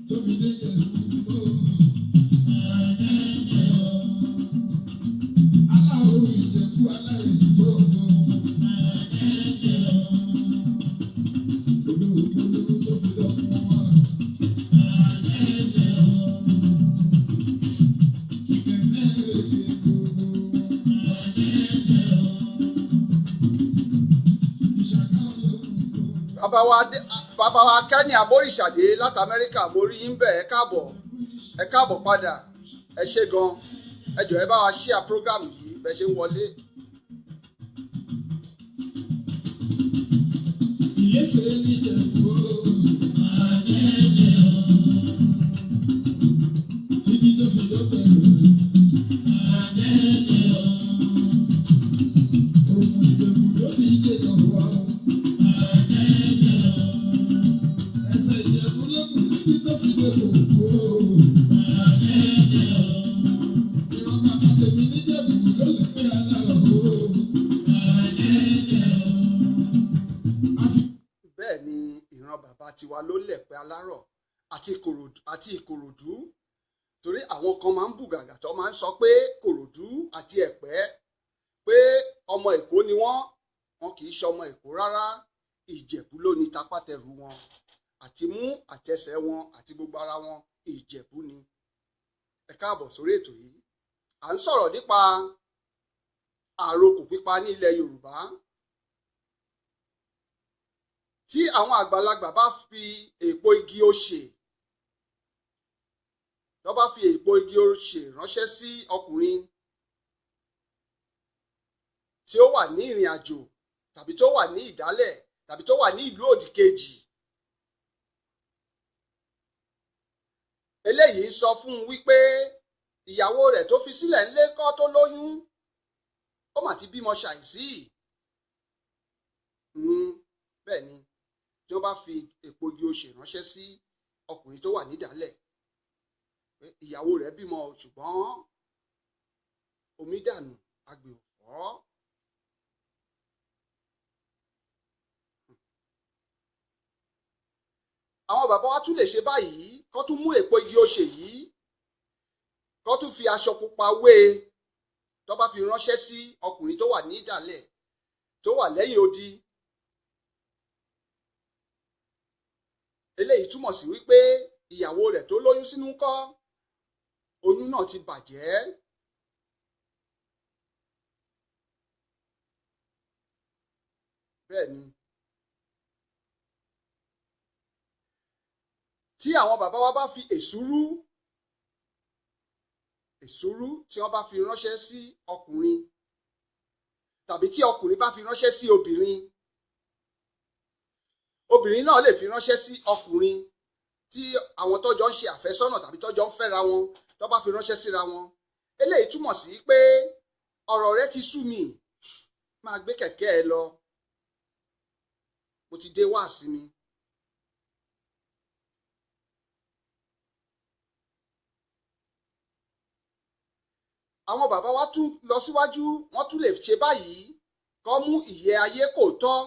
Tó fi dé Ìjẹ̀bú Òde. Aláwo Ìjẹ̀bú aláìjẹ̀bú Òde. Olúkúlùkù tó fi dọ́kun wọn. Bàbá wa Kẹ́ni Abóríṣàdé láti Amẹ́ríkà mo rí yín bẹ̀ ẹ káàbọ̀ padà ẹ ṣé gan ẹ jọ̀ọ́ ẹ bá wa share program yìí bẹ́ẹ̀ ṣe ń wọlé. Ìyẹ́sẹ̀ ní Ìjẹ̀bú títí tó fi dọ́pẹ́ rẹ̀. Ohun Ìjẹ̀bú ló fi dé lọ́wọ́. Ẹsẹ̀ Ìjẹ̀bú ló kù títí tó fi dé kòkó. Ìran bàbá tèmi níjẹ̀bú ló lè pé alárọ̀ o. Bẹ́ẹ̀ ni ìran bàbá tiwa ló lẹ̀ pé alárọ̀ àti Ìkòròdú torí àwọn kan máa ń bùgàgà tó máa ń sọ pé Kòròdú àti Ẹ̀pẹ́ pé ọmọ Èkó ni wọ́n kì í ṣe ọmọ Èkó rárá Ìjẹ̀bú ló ní tapátẹrù wọn àti mú àtẹsẹ̀ wọn àti gbogbo ara wọn Ìjẹ̀bú ni. Ẹ káàbọ̀ sórí ètò yìí à ń sọ̀rọ̀ nípa àrokò pípa ní ilẹ̀ Yorùbá. Tí àwọn àgbàlagbà bá fi èèpo igi osè tó bá fi èèpo igi osè ránṣẹ́ sí ọkùnrin tí ó wà ní ìrìn àjò tàbí tó wà ní ìdálẹ̀ tàbí tó wà ní ìlú òdì kejì eléyìí sọ fún un wípé ìyàwó rẹ̀ tó fi sílẹ̀ ńlé kọ́ tó lóyún ó mà ti bímọ ṣàìsí. Bẹ́ẹ̀ ni tí wọ́n bá fi èèpo igi osè ránṣẹ́ sí ọkùnrin tó wà nídàálẹ̀ ìyàwó rẹ̀ bímọ ṣùgbọ́n omi dànù agbè ò fọ́. Àwọn bàbá wa tún lè ṣe báyìí kó tún mú èèpo igi osè yìí kó tún fi aṣọ pupa wé e tó bá fi ránṣẹ́ sí ọkùnrin tó wà ní ìdálẹ̀ tó wà lẹ́yìn odi. Eléyìí túmọ̀ sí wípé ìyàwó rẹ̀ tó lóyún sínú ńkọ́, oyún náà ti bàjẹ́. Bẹ́ẹ̀ ni tí àwọn bàbá wa bá fi èsúrú tí wọ́n bá fi ránṣẹ́ sí ọkùnrin tàbí tí ọkùnrin bá fi ránṣẹ́ sí obìnrin, obìnrin náà lè fi ránṣẹ́ sí ọkùnrin tí àwọn tọ́jọ́ ń ṣe àfẹ́sọ́nà tàbí tọ́jọ́ ń fẹ́ra wọn tó bá fi ránṣẹ́ síra wọn. Eléyìí túmọ̀ sí pé ọ̀rọ̀ rẹ ti sú mi, máa gbé kẹ̀kẹ́ ẹ lọ, mo ti dé wá sí mi. Àwọn bàbá wa tún lọ síwájú, wọ́n tún lè ṣe báyìí kó mú ìyẹ́ ayé kò tọ́.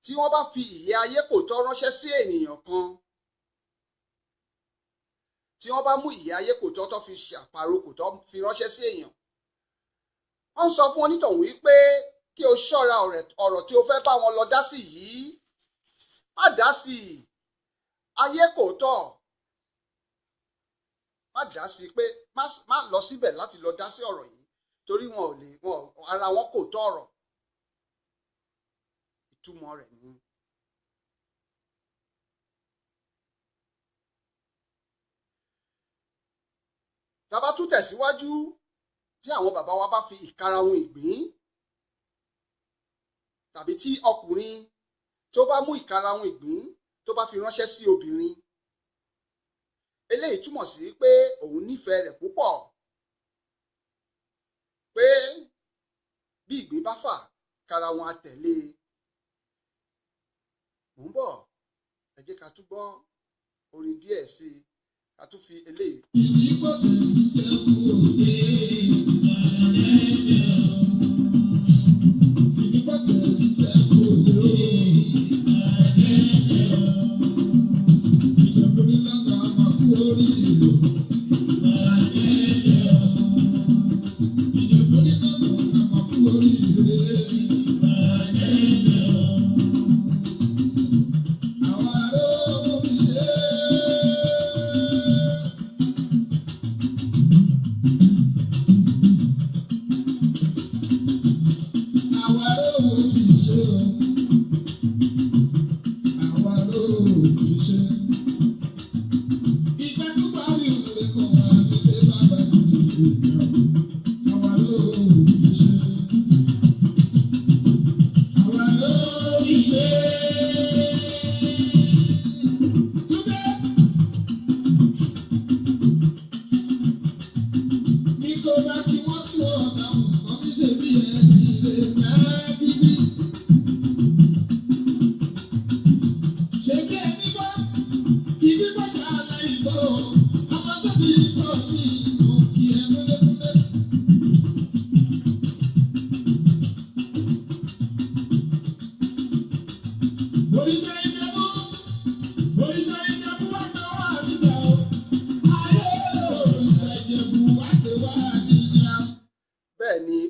Tí wọ́n bá fi ìyẹ́ ayé kò tọ́ ránṣẹ́ sí ènìyàn kan, tí wọ́n bá mú ìyẹ́ ayé kò tọ́ tó fi ṣàparò kò tọ́ fi ránṣẹ́ sí èèyàn, wọ́n sọ fún onítọ̀hún wípé kí o ṣọ́ra ọ̀rọ̀ tí o fẹ́ bá wọn lọ dá sí yìí, má dá sí ayé kò tọ́, má dá sí pé má lọ síbẹ̀ láti lọ dá sí ọ̀rọ̀ yìí torí ara wọn kò tọ́ ọ̀rọ̀. Ìtumọ̀ rẹ̀ ni tá bá tún tẹ̀síwájú, tí àwọn bàbá wa bá fi ìkarahun ìgbín tàbí tí ọkùnrin tó bá mú ìkarahun ìgbín tó bá fi ránṣẹ́ sí obìnrin, eléyìí túmọ̀ sí pé òun nífẹ̀ẹ́ rẹ̀ púpọ̀, pé bí ìgbín bá fà karahun á tẹ̀lé. Mò ń bọ̀, ẹ jẹ́ ká tún gbọ́ orin díẹ̀ sí i, ká tún fi eléyìí. Ìdíbò tí ń jẹ́ kúrò dé ìdíbò tí ń jẹ́ kúrò dé ìjọba onílànà máa kú orí ìlú. Ìjọba onílànà máa kú orí ìlú.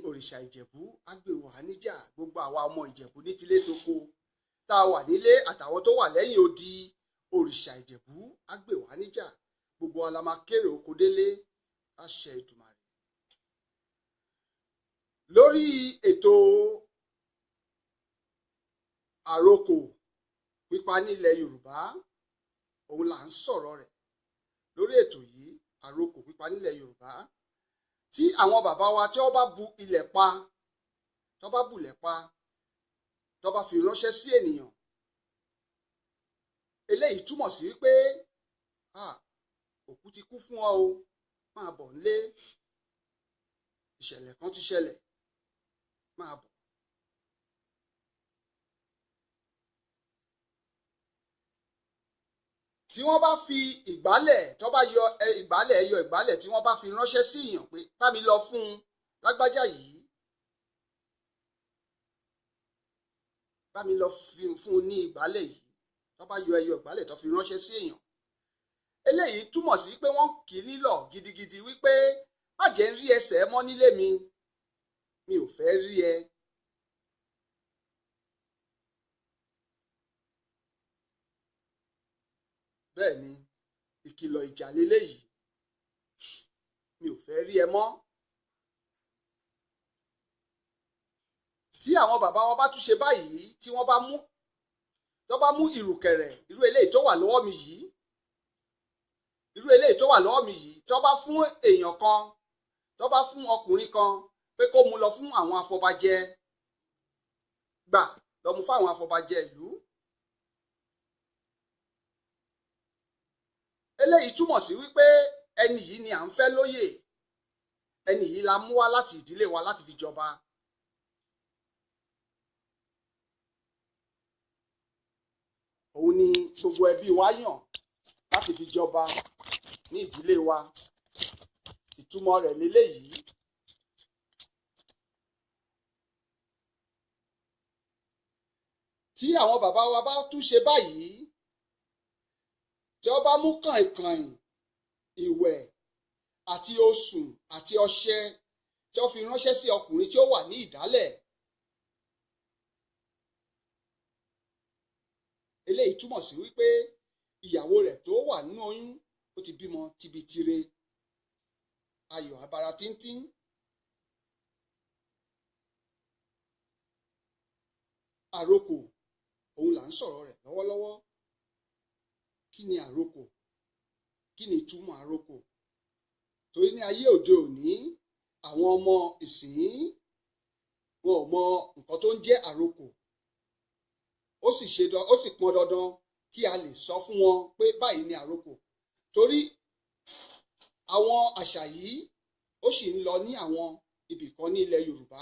Òrìṣà Ìjẹ̀bú á gbé wá níjà. Gbogbo àwa ọmọ Ìjẹ̀bú ní tilé toko tá a wà nílé àtàwọn tó wà lẹ́yìn odi, òrìṣà Ìjẹ̀bú á gbé wá níjà. Gbogbo wa la máa kéré oko délé, àṣẹ Èdùmàrè. Lórí ètò àrokò pípa nílẹ̀ Yorùbá, òun là ń sọ̀rọ̀ rẹ̀ lórí ètò yìí, àrokò pípa nílẹ̀ Yorùbá. Tí àwọn bàbá wa tí wọ́n bá bu ilẹ̀ pa, tó bá bulẹ̀ pa, tó bá fi ránṣẹ́ sí ènìyàn, eléyìí túmọ̀ sí pé òkú ti kú fún ọ o, máa bọ̀ nílé, ìṣẹ̀lẹ̀ kan ti ṣẹlẹ̀, máa bọ̀. Tí wọ́n bá fi ìgbálẹ̀, tó bá yọ ìgbálẹ̀ tí wọ́n bá fi ránṣẹ́ sí èèyàn pé bá mi lọ fún un lágbájá yìí, bá mi lọ fún un ní ìgbálẹ̀ yìí, tó bá yọ ìgbálẹ̀ tó fi ránṣẹ́ sí èèyàn, eléyìí túmọ̀ sí pé wọ́n kì í nílọ̀ gidigidi wípé má jẹ́ ń rí ẹsẹ̀ mọ́ nílé mi, mi ò fẹ́ rí ẹ. bẹ́ẹ̀ ni ìkìlọ̀ ìjà lélẹ́yìí, mi ò fẹ́ rí ẹ mọ́. Tí àwọn bàbá wa bá tún ṣe báyìí, tí wọ́n bá mú ìrùkẹ̀rẹ̀ irú eléyìí tó wà lọ́wọ́ mi yìí, tó bá fún èèyàn kan, tó bá fún ọkùnrin kan pé kó mú lọ fún àwọn afọbajẹ, gbà lọ mú fún àwọn afọbajẹ ìlú. Eléyìí túmọ̀ sí wípé ẹni yìí ni à ń fẹ́ lóyè, ẹni yìí la mú wá láti ìdílé wa láti fi jọba. Òun ni gbogbo ẹbí wa yàn láti fi jọba ní ìdílé wa. Ìtumọ̀ rẹ̀ leléyìí. Tí àwọn bàbá wa bá tún ṣe báyìí, tí wọ́n bá mú kàìnkàìn, ìwẹ̀ àti osùn àti ọṣẹ tí wọ́n fi ránṣẹ́ sí ọkùnrin tí ó wà ní ìdálẹ̀, eléyìí túmọ̀ sí wípé ìyàwó rẹ̀ tó wà nínú oyún ó ti bímọ tibitire, ayọ̀ abara tíntín. Àrokò, òun là ń sọ̀rọ̀ rẹ̀ lọ́wọ́lọ́wọ́. Kí ni àrokò? Kí ni ìtumọ̀ àrokò? Torí ní ayé òde òní, àwọn ọmọ ìsìn wọn ò mọ nǹkan tó ń jẹ́ àrokò. Ó sì pọn dandan kí a lè sọ fún wọn pé báyìí ni àrokò. Torí àwọn àṣà yìí ó sì ń lọ ní àwọn ibì kan ní ilẹ̀ Yorùbá,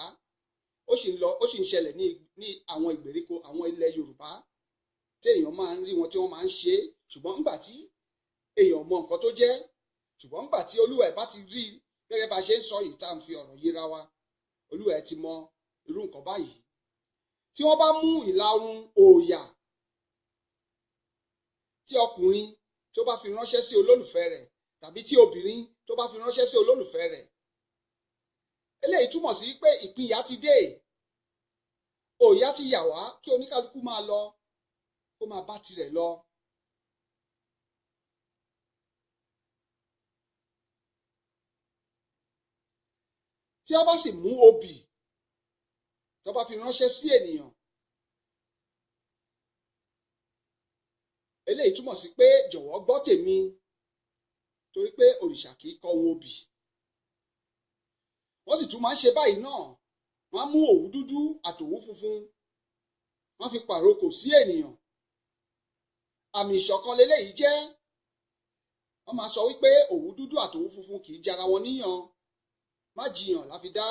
ó sì ń ṣẹlẹ̀ ní àwọn ìgbèríko àwọn ilẹ̀ Yorùbá tí èèyàn máa ń rí wọn tí wọ́n máa ń ṣe, ṣùgbọ́n nígbà tí èèyàn mọ nǹkan tó jẹ́, ṣùgbọ́n nígbà tí olúwa ẹ̀ bá ti rí gẹ́gẹ́ bá ṣe ń sọ yìí tá à ń fi ọ̀rọ̀ yíra wa, olúwa ẹ̀ ti mọ irú nǹkan báyìí. Tí wọ́n bá mú ìlarun òòyà tí ọkùnrin tó bá fi ránṣẹ́ sí olólùfẹ́ rẹ̀ tàbí tí obìnrin tó bá fi ránṣẹ́ sí olólùfẹ́ rẹ̀, eléyìí túmọ̀ sí pé ìpínyà ti dé, òòyà ti yà wá kí oníkálukú máa lọ kó máa bá tirẹ̀ lọ. Tí a bá sì mú obì tó bá fi ránṣẹ́ sí ènìyàn, eléyìí túmọ̀ sí pé jọ̀wọ́ gbọ́ tèmi, torí pé òrìṣà kì í kọ ohun obì. Wọ́n sì tún máa ń ṣe báyìí náà, wọ́n á mú òwú dúdú àtòwú funfun, wọ́n fi pàrokò sí ènìyàn. Àmì ìṣọ̀kan leléyìí jẹ́. Wọ́n máa sọ wípé òwú dúdú àtòwú funfun kì í jara wọn níyàn, má jiyàn la fi dá.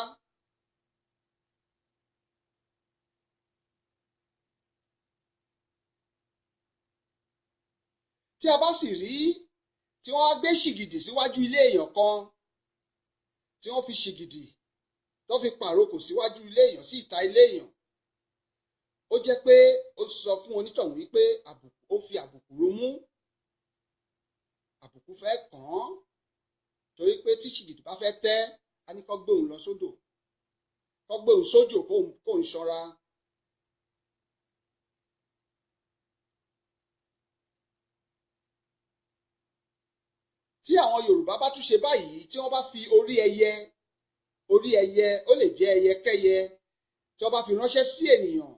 Tí a bá sì rí tí wọ́n á gbé ṣìgìdì síwájú ilé èèyàn kan, tí wọ́n fi ṣìgìdì tó fi pàrokò síwájú ilé èèyàn sí ìta ilé èèyàn, ó jẹ́ pé ó sọ fún onítọ̀hún wípé ó fi àbùkù rumú, àbùkù fẹ́ kàn án, torí pé tí ṣìgìdì bá fẹ́ tẹ́, a ní kó gbé òun lọ sódò, kó gbé òun sódò kó ń ṣọ́ra. Tí àwọn Yorùbá bá tún ṣe báyìí, tí wọ́n bá fi orí ẹyẹ, ó lè jẹ́ ẹyẹkẹ́yẹ, tí wọ́n bá fi ránṣẹ́ sí ènìyàn,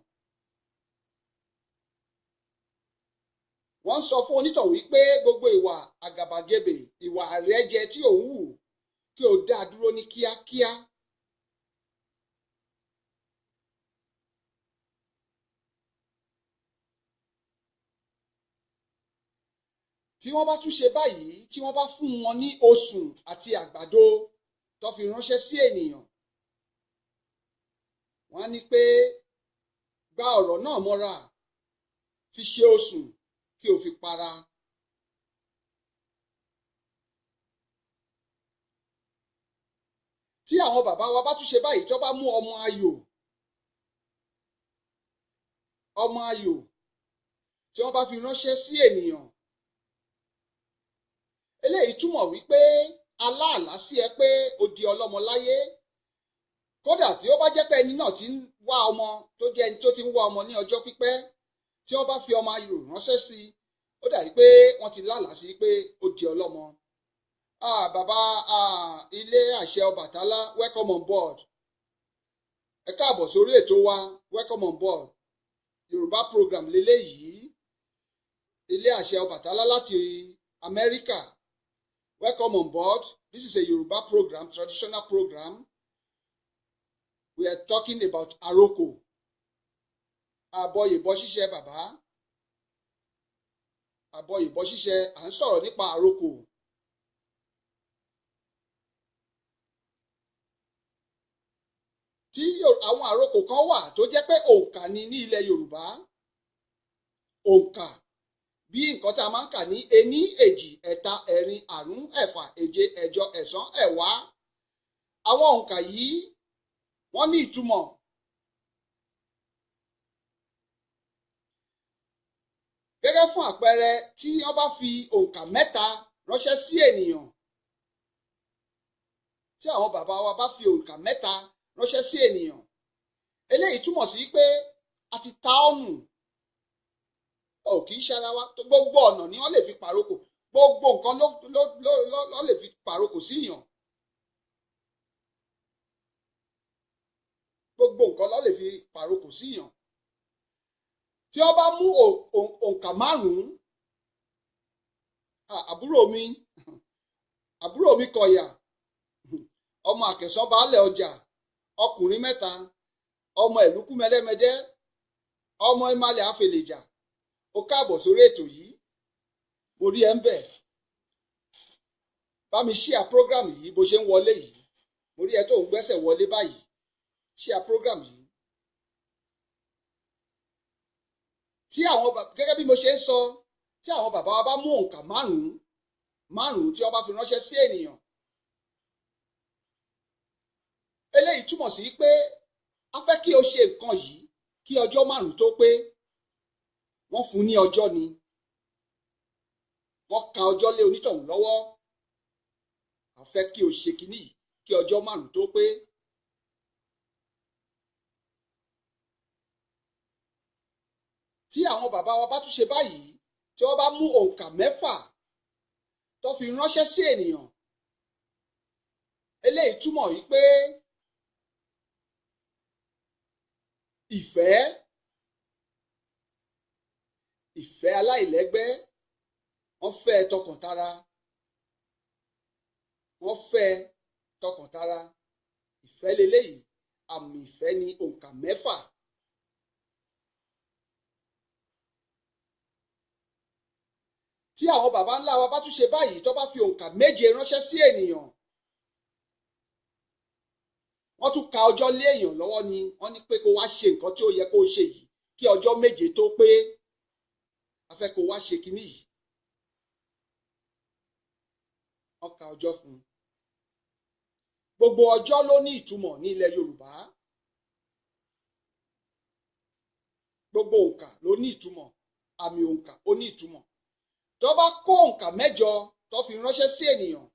wọ́n sọ fún onítọ̀hún wípé gbogbo ìwà àgàbàgebè, ìwà àrẹ́jẹ tí òun hù, kí o dá dúró ní kíákíá. Tí wọ́n bá tún ṣe báyìí, tí wọ́n bá fún wọn ní osùn àti àgbàdo tó fi ránṣẹ́ sí ènìyàn, wọ́n á ní pé gba ọ̀rọ̀ náà mọ́ra, fi ṣe osùn kí o fi para. Tí àwọn bàbá wa bá tún ṣe báyìí, tó bá mú ọmọ ayò tí wọ́n bá fi ránṣẹ́ sí ènìyàn, eléyìí túmọ̀ wípé aláàlá sí ẹ pé o di ọlọ́mọ láyé. Kódà tí ó bá jẹ́ pé ẹni náà ti ń wá ọmọ, tó jẹ́ ẹni tó ti ń wá ọmọ ní ọjọ́ pípẹ́, tí wọ́n bá fi ọmọ ayò ránṣẹ́ sí, ó ó dàbí pé wọ́n ti lálàá sí pé ó di ọlọ́mọ. Bàbá ilé àṣẹ Ọbàtálá, welcome on board. Ẹ káàbọ̀ sórí ètò wa, welcome on board. Yorùbá program leléyìí, ilé àṣẹ Ọbàtálá láti Amẹ́ríkà, welcome on board. This is a Yoruba program, traditional program. We are talking about àrokò. Àbọ̀yèbọ̀ ṣíṣe bàbá. Àbọ̀yèbọ̀ ṣíṣe, à ń sọ̀rọ̀ nípa àrokò. Tí àwọn àrokò kan wà tó jẹ́ pé òǹkà ni ní ilẹ̀ Yorùbá. Òǹkà bí nǹkan tá a máa ń kà ní ení, èjì, ẹ̀ta, ẹ̀rin, àrún, ẹ̀fà, èje, ẹ̀jọ, ẹ̀sán, ẹ̀wá. Àwọn òǹkà yìí wọ́n ní ìtumọ̀. Gẹ́gẹ́ fún àpẹẹrẹ, tí wọ́n bá fi òǹkà mẹ́ta ránṣẹ́ sí ènìyàn, tí àwọn bàbá wa bá fi òǹkà mẹ́ta ránṣẹ́ sí ènìyàn, eléyìí túmọ̀ sí pé a ti ta ọ́ nù. Kì í ṣara wa, gbogbo ọ̀nà ni wọ́n lè fi pàrokò, gbogbo nǹkan ló lè fi pàrokò sí èèyàn. Gbogbo nǹkan ló lè fi pàrokò sí èèyàn. Tí wọ́n bá mú òǹkà márùn-ún, àbúrò mi kọ̀yà, ọmọ àkẹsàn baálẹ̀ ọjà, ọkùnrin mẹ́ta, ọmọ ìlúkú mẹ́lẹ́mẹ́dẹ́, ọmọ ìmàlẹ̀ àfẹlẹ̀jà. Ó káàbọ̀ sórí ètò yìí, mo rí ẹ ń bẹ̀. Bá mi ṣíà program yìí bó ṣe ń wọlé yìí, mo rí ẹ tó ń gbẹ́sẹ̀ wọlé báyìí, ṣíà program yìí. Gẹ́gẹ́ bí mo ṣe ń sọ, tí àwọn bàbá wa bá mú òǹkà márùn-ún tí wọ́n bá fi ránṣẹ́ sí ènìyàn, eléyìí túmọ̀ sí pé a fẹ́ kí o ṣe nǹkan yìí kí ọjọ́ márùn-ún tó pé. Wọ́n fún ní ọjọ́ ni, wọ́n ka ọjọ́ lé onítọ̀hún lọ́wọ́. A fẹ́ kí o ṣe kinní yìí kí ọjọ́ márùn-ún tó pé. Tí àwọn bàbá wa bá tún ṣe báyìí, tí wọ́n bá mú òǹkà mẹ́fà tó fi ránṣẹ́ sí ènìyàn, eléyìí túmọ̀ yìí pé ìfẹ́ aláìlẹ́gbẹ́, wọ́n fẹ́ tọkàntara, ìfẹ́ leléyìí, àmì ìfẹ́ ni òǹkà mẹ́fà. Tí àwọn bàbá ńlá wa bá tún ṣe báyìí, tó bá fi òǹkà méje ránṣẹ́ sí ènìyàn, wọ́n tún ka ọjọ́ lé èèyàn lọ́wọ́ ni, wọ́n ní pé kó wá ṣe nǹkan tí ó yẹ kó ṣe yìí kí ọjọ́ méje tó pé. A fẹ́ kó wá ṣe kinní yìí. Wọ́n ka ọjọ́ fún un. Gbogbo ọjọ́ ló ní ìtumọ̀ ní ilẹ̀ Yorùbá. Gbogbo òǹkà ló ní ìtumọ̀, àmì òǹkà ó ní ìtumọ̀. Tó bá kó òǹkà mẹ́jọ tó fi ránṣẹ́ sí ènìyàn,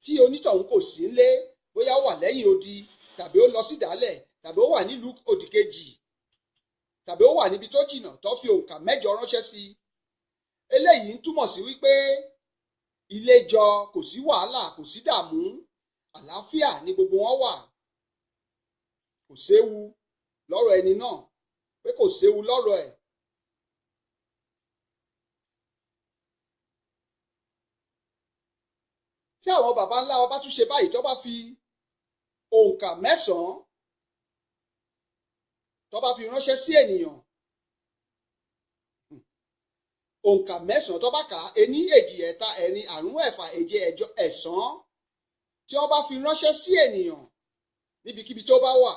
tí onítọ̀hún kò sí nílé, bóyá ó wà lẹ́yìn odi, tàbí ó lọ sí ìdálẹ̀, tàbí ó wà nílùú òdìkejì, tàbí ó wà níbi tó jìnnà, tó fi òǹkà mẹ́jọ ránṣẹ́ sí. Eléyìí ń túmọ̀ sí wípé ilé jọ, kò sí wàhálà, kò sí dààmú, àlàáfíà ni gbogbo wọn wà. Kò séwu lọ́rọ̀ ẹni náà, pé kò séwu lọ́rọ̀ ẹ̀. Tí àwọn bàbá ńlá wa bá tún ṣe báyìí, tó bá fi òǹkà mẹ́sàn-án tó bá fi ránṣẹ́ sí ènìyàn, òǹkà mẹ́sàn-án tó bá kà á, ení, èjì, ẹ̀ta, ẹ̀rin, àrún, ẹ̀fà, èje, ẹ̀jọ, ẹ̀sán, tí wọ́n bá fi ránṣẹ́ sí ènìyàn níbikíbi tó bá wà,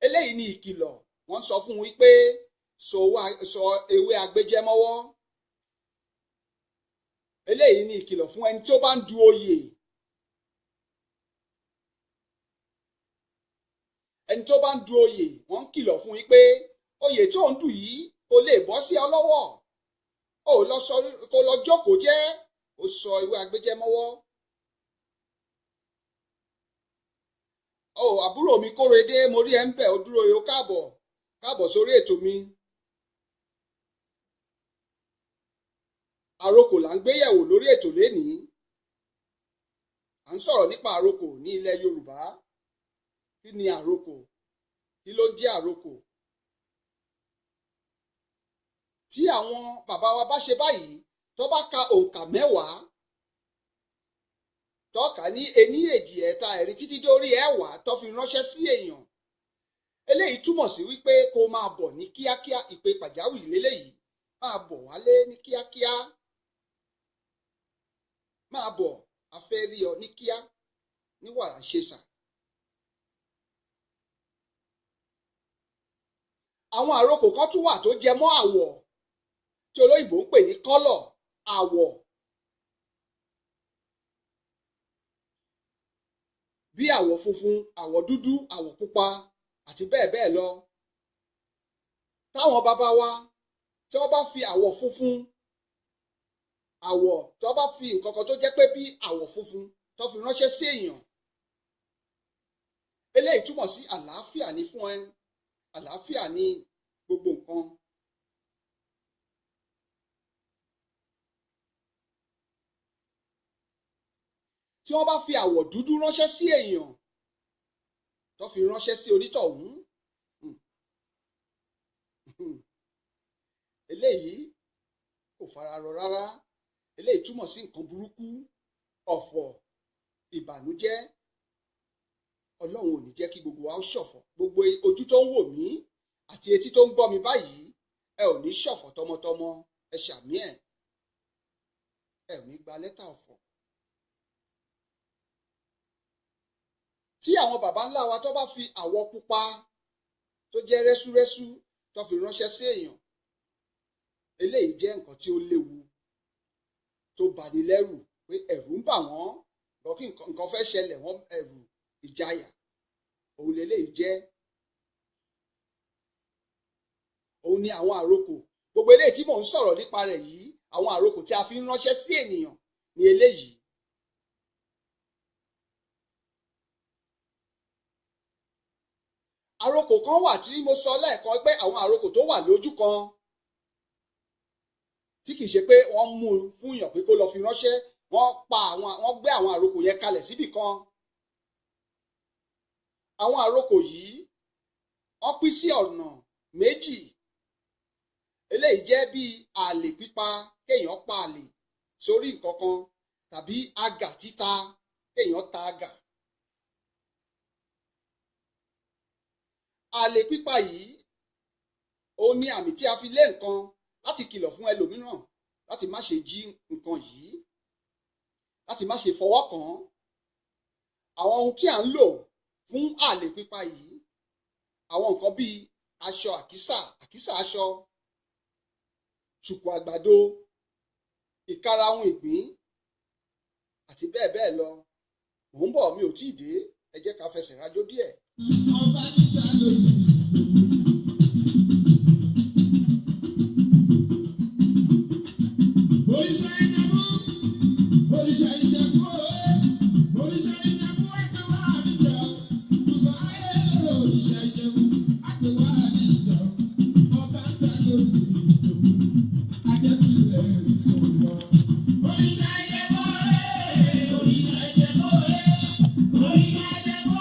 eléyìí ni ìkìlọ̀. Wọ́n sọ fún wípé sọ ewé agbéjẹ́ mọ́wọ́. Eléyìí ni ìkìlọ̀ fún ẹni tó bá ń du oyè. Ẹni tó bá ń du oyè, wọ́n ń kìlọ̀ fún wípé oyè tó ń dù yìí kò lè bọ́ sí ọ lọ́wọ́. Kò lọ jókòó jẹ́, ó sọ ewé agbéjẹ́ mọ́wọ́. Àbúrò mi Kórèdé, mo rí ẹ ń bẹ̀, ó dúró re, ó káàbọ̀ sórí ètò mi. àrokò là ń gbé yẹ̀wò lórí ètò lénìí. À ń sọ̀rọ̀ nípa àrokò ní ilẹ̀ Yorùbá. Kí ni àrokò? Kí ló ń jẹ́ àrokò? Tí àwọn bàbá wa bá ṣe báyìí, tó bá ka òǹkà 10, tó kà ní 1, 2, 3, 4 títí dórí 10 tó fi ránṣẹ́ sí èèyàn. Eléyìí túmọ̀ sí wípé kó máa bọ̀ ní kíákíá, ìpè pàjáwìrì léléyìí. Máa bọ̀ wálé ní kíákíá. Máa bọ̀, a fẹ́ rí ọ ní kíá, ní wàrà ṣẹ̀ṣà. Àwọn àrokò kan tún wà tó jẹ mọ́ àwọ̀, tí olóyìnbó ń pè ní kọ́lọ̀, àwọ̀. Bí àwọ̀ funfun, àwọ̀ dúdú, àwọ̀ pupa àti bẹ́ẹ̀ bẹ́ẹ̀ lọ. Táwọn bàbá wa tí wọ́n bá fi àwọ̀ funfun, àwọ̀ tí wọ́n bá fi nǹkan kan tó jẹ́ pé bí àwọ̀ funfun tó fi ránṣẹ́ sí èèyàn, eléyìí túmọ̀ sí àlàáfíà ní fún ẹ, àlàáfíà ní gbogbo nǹkan. Tí wọ́n bá fi àwọ̀ dúdú ránṣẹ́ sí èèyàn, tó fi ránṣẹ́ sí onítọ̀hún, eléyìí kò fararọ rárá. Eléyìí túmọ̀ sí nǹkan burúkú, ọ̀fọ̀, ìbànújẹ́. Ọlọ́run ò ní jẹ́ kí gbogbo wa ó ṣọ̀fọ̀. Gbogbo ojú tó ń wò mí àti etí tó ń gbọ́ mi báyìí, ẹ ò ní ṣọ̀fọ̀ tọmọtọmọ, ẹ ṣàmì ẹ̀. Ẹ ò ní gba lẹ́tà ọ̀fọ̀. Tí àwọn bàbá ńlá wa tó bá fi àwọ̀ pupa tó jẹ́ rẹ́súrẹ́sú tó fi ránṣẹ́ sí èèyàn, eléyìí jẹ́ nǹkan tí ó léwu, tó bani lẹ́rù, pé ẹ̀rù ń bà wọ́n, lọ kí nǹkan fẹ́ ṣẹlẹ̀, wọ́n ẹ̀rù, ìjayà. Òun leléyìí jẹ́. Òun ni àwọn àrokò. Gbogbo eléyìí tí mò ń sọ̀rọ̀ nípa rẹ̀ yìí, àwọn àrokò tí a fi ń ránṣẹ́ sí ènìyàn ni eléyìí. Àrokò kan wà tí mo sọ lẹ́ẹ̀kan pé àwọn àrokò tó wà lójú kan, tí kìí ṣe pé wọ́n mú un fún èèyàn pé kó lọ fi ránṣẹ́, wọ́n gbé àwọn àrokò yẹn kalẹ̀ síbì kan. Àwọn àrokò yìí wọ́n pín sí ọ̀nà méjì. Eléyìí jẹ́ bí àlè pípa, kéèyàn pa àlè sórí nǹkan kan, tàbí àgà títa, kéèyàn ta àgà. Àlè pípa yìí ó ní àmì tí a fi lé nǹkan láti kìlọ̀ fún ẹlòmíràn láti má ṣe jí nǹkan yìí, láti má ṣe fọwọ́ kàn án. Àwọn ohun tí à ń lò fún àlè pípa yìí, àwọn nǹkan bíi aṣọ àkísà aṣọ, ṣùkú àgbàdo, ìkarahun ìgbín àti bẹ́ẹ̀ bẹ́ẹ̀ lọ. Mò ń bọ̀, mi ò tíì dé, ẹ jẹ́ ká fẹsẹ̀ rájò díẹ̀. Ọba níta lónìí. Òrìṣà Ìjẹ̀bú, òrìṣà Ìjẹ̀bú, òrìṣà Ìjẹ̀bú àgbẹ̀wá àbíjà, òrìṣà ayẹyẹ òrìṣà Ìjẹ̀bú àgbẹ̀wá àbíjà, ọba níta lónìí Ìjẹ̀bú, ajẹ́kìlẹ̀ ìṣòro. Òrìṣà Ìjẹ̀bú, òrìṣà Ìjẹ̀bú, òrìṣà Ìjẹ̀bú,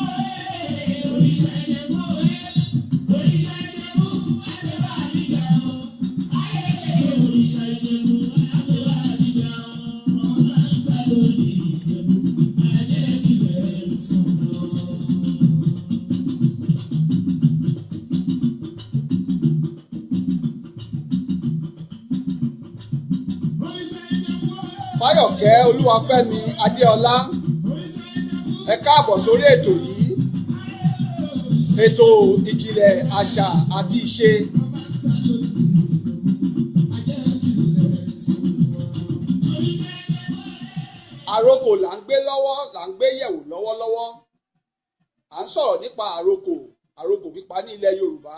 òrìṣà Ìjẹ̀bú, òrìṣà Ìjẹ̀bú àgbẹ̀wá àbíjà, ayẹyẹ òrìṣà Ìjẹ̀bú. Fáyọ̀kẹ́ Olúwafẹ́mi Adéọlá, ẹ káàbọ̀ sórí ètò yìí, ètò ìjìnlẹ̀ àṣà àti ìṣe. Àrokò là ń gbé lọ́wọ́, là ń gbé yẹ̀wò lọ́wọ́lọ́wọ́. À ń sọ̀rọ̀ nípa àrokò pípa ní ilẹ̀ Yorùbá,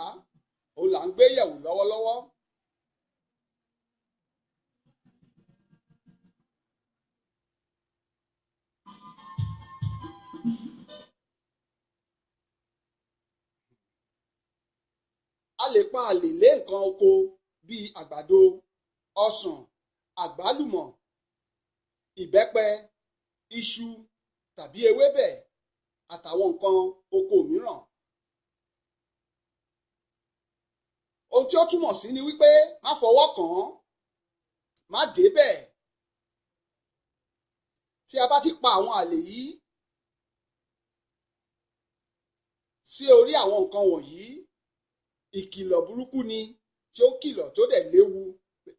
òun là ń gbé yẹ̀wò lọ́wọ́lọ́wọ́. A lè pa àlè lé nǹkan oko bíi àgbàdo, ọsàn, àgbálùmọ̀, ìbẹ́pẹ, iṣu tàbí ewébẹ̀ àtàwọn nǹkan oko mìíràn. Ohun tí ó túmọ̀ sí ni wípé má fọwọ́ kàn án, má débẹ̀. Tí a bá ti pa àwọn àlè yìí sí orí àwọn nǹkan wọ̀nyí, ìkìlọ̀ burúkú ni tí ó kìlọ̀ tó dẹ̀ léwu.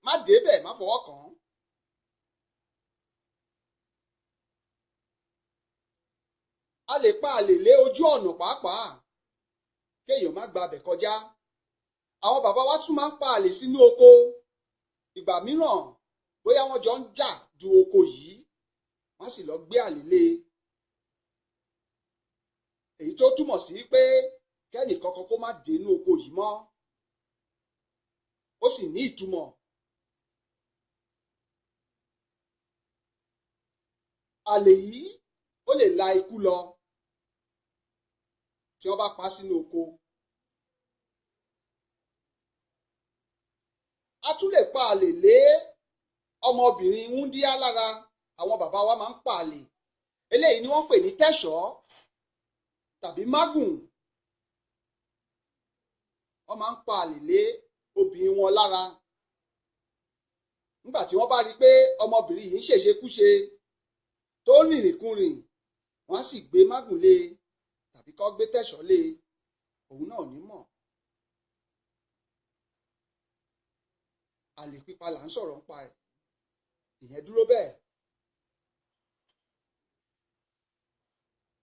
Má débẹ̀, má fọwọ́ kàn án. A lè pa àlè lé ojú ọ̀nà pàápàá kéèyàn má gba abẹ̀ kọjá. Àwọn bàbá wa tún máa ń pa àlè sínú oko. Ìgbà mìíràn bóyá wọ́n jọ ń jà du oko yìí, wọ́n sì lọ gbé àlè lé. Èyí tó túmọ̀ sí pé kẹ́nì kankan kó má dé inú oko yìí mọ́. Ó sì ní ìtumọ̀. Àlè yìí ó lè la ikú lọ tí wọ́n bá pa sínú oko. A tún lè pa àlè lé ọmọbìnrin wúndíá lára. Àwọn bàbá wa máa ń pa àlè. Eléyìí ni wọ́n pè ní tẹ̀ṣọ́ tàbí mágùn. Wọ́n máa ń pa àlè lé obìnrin wọn lára. Nígbà tí wọ́n bá rí i pé ọmọbìnrin yìí ń ṣèṣekúṣe tó ń rìnrìnkúrìn, wọ́n á sì gbé mágùn lé tàbí kó gbé tẹ̀ṣọ́ lé. Òun náà ò ní mọ̀. Àlè pípa là ń sọ̀rọ̀ nípa ẹ̀. Ìyẹn dúró bẹ́ẹ̀.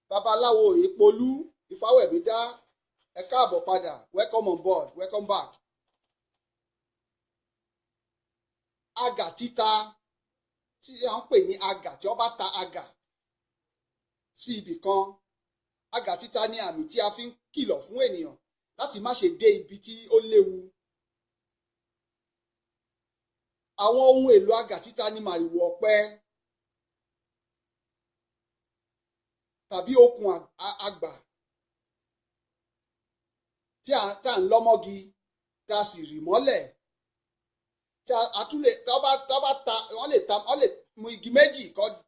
Babaláwo Ìpolú Ifáwẹ̀mídá, ẹ káàbọ̀ padà. Welcome on board, welcome back. Àgà títa tí a ń pè ní àgà, tí wọ́n bá ta àgà sí ibì kan, àgà títa ní àmì tí a fi ń kìlọ̀ fún ènìyàn láti má ṣe dé ibi tí ó léwu. Àwọn ohun èlò àgà títa ní màrìwò ọ̀pẹ tàbí okùn àgbà tí à ń lọ́mọ́gi tá a sì rì mọ́lẹ̀. Tí a tún lè wọ́n lè mú igi méjì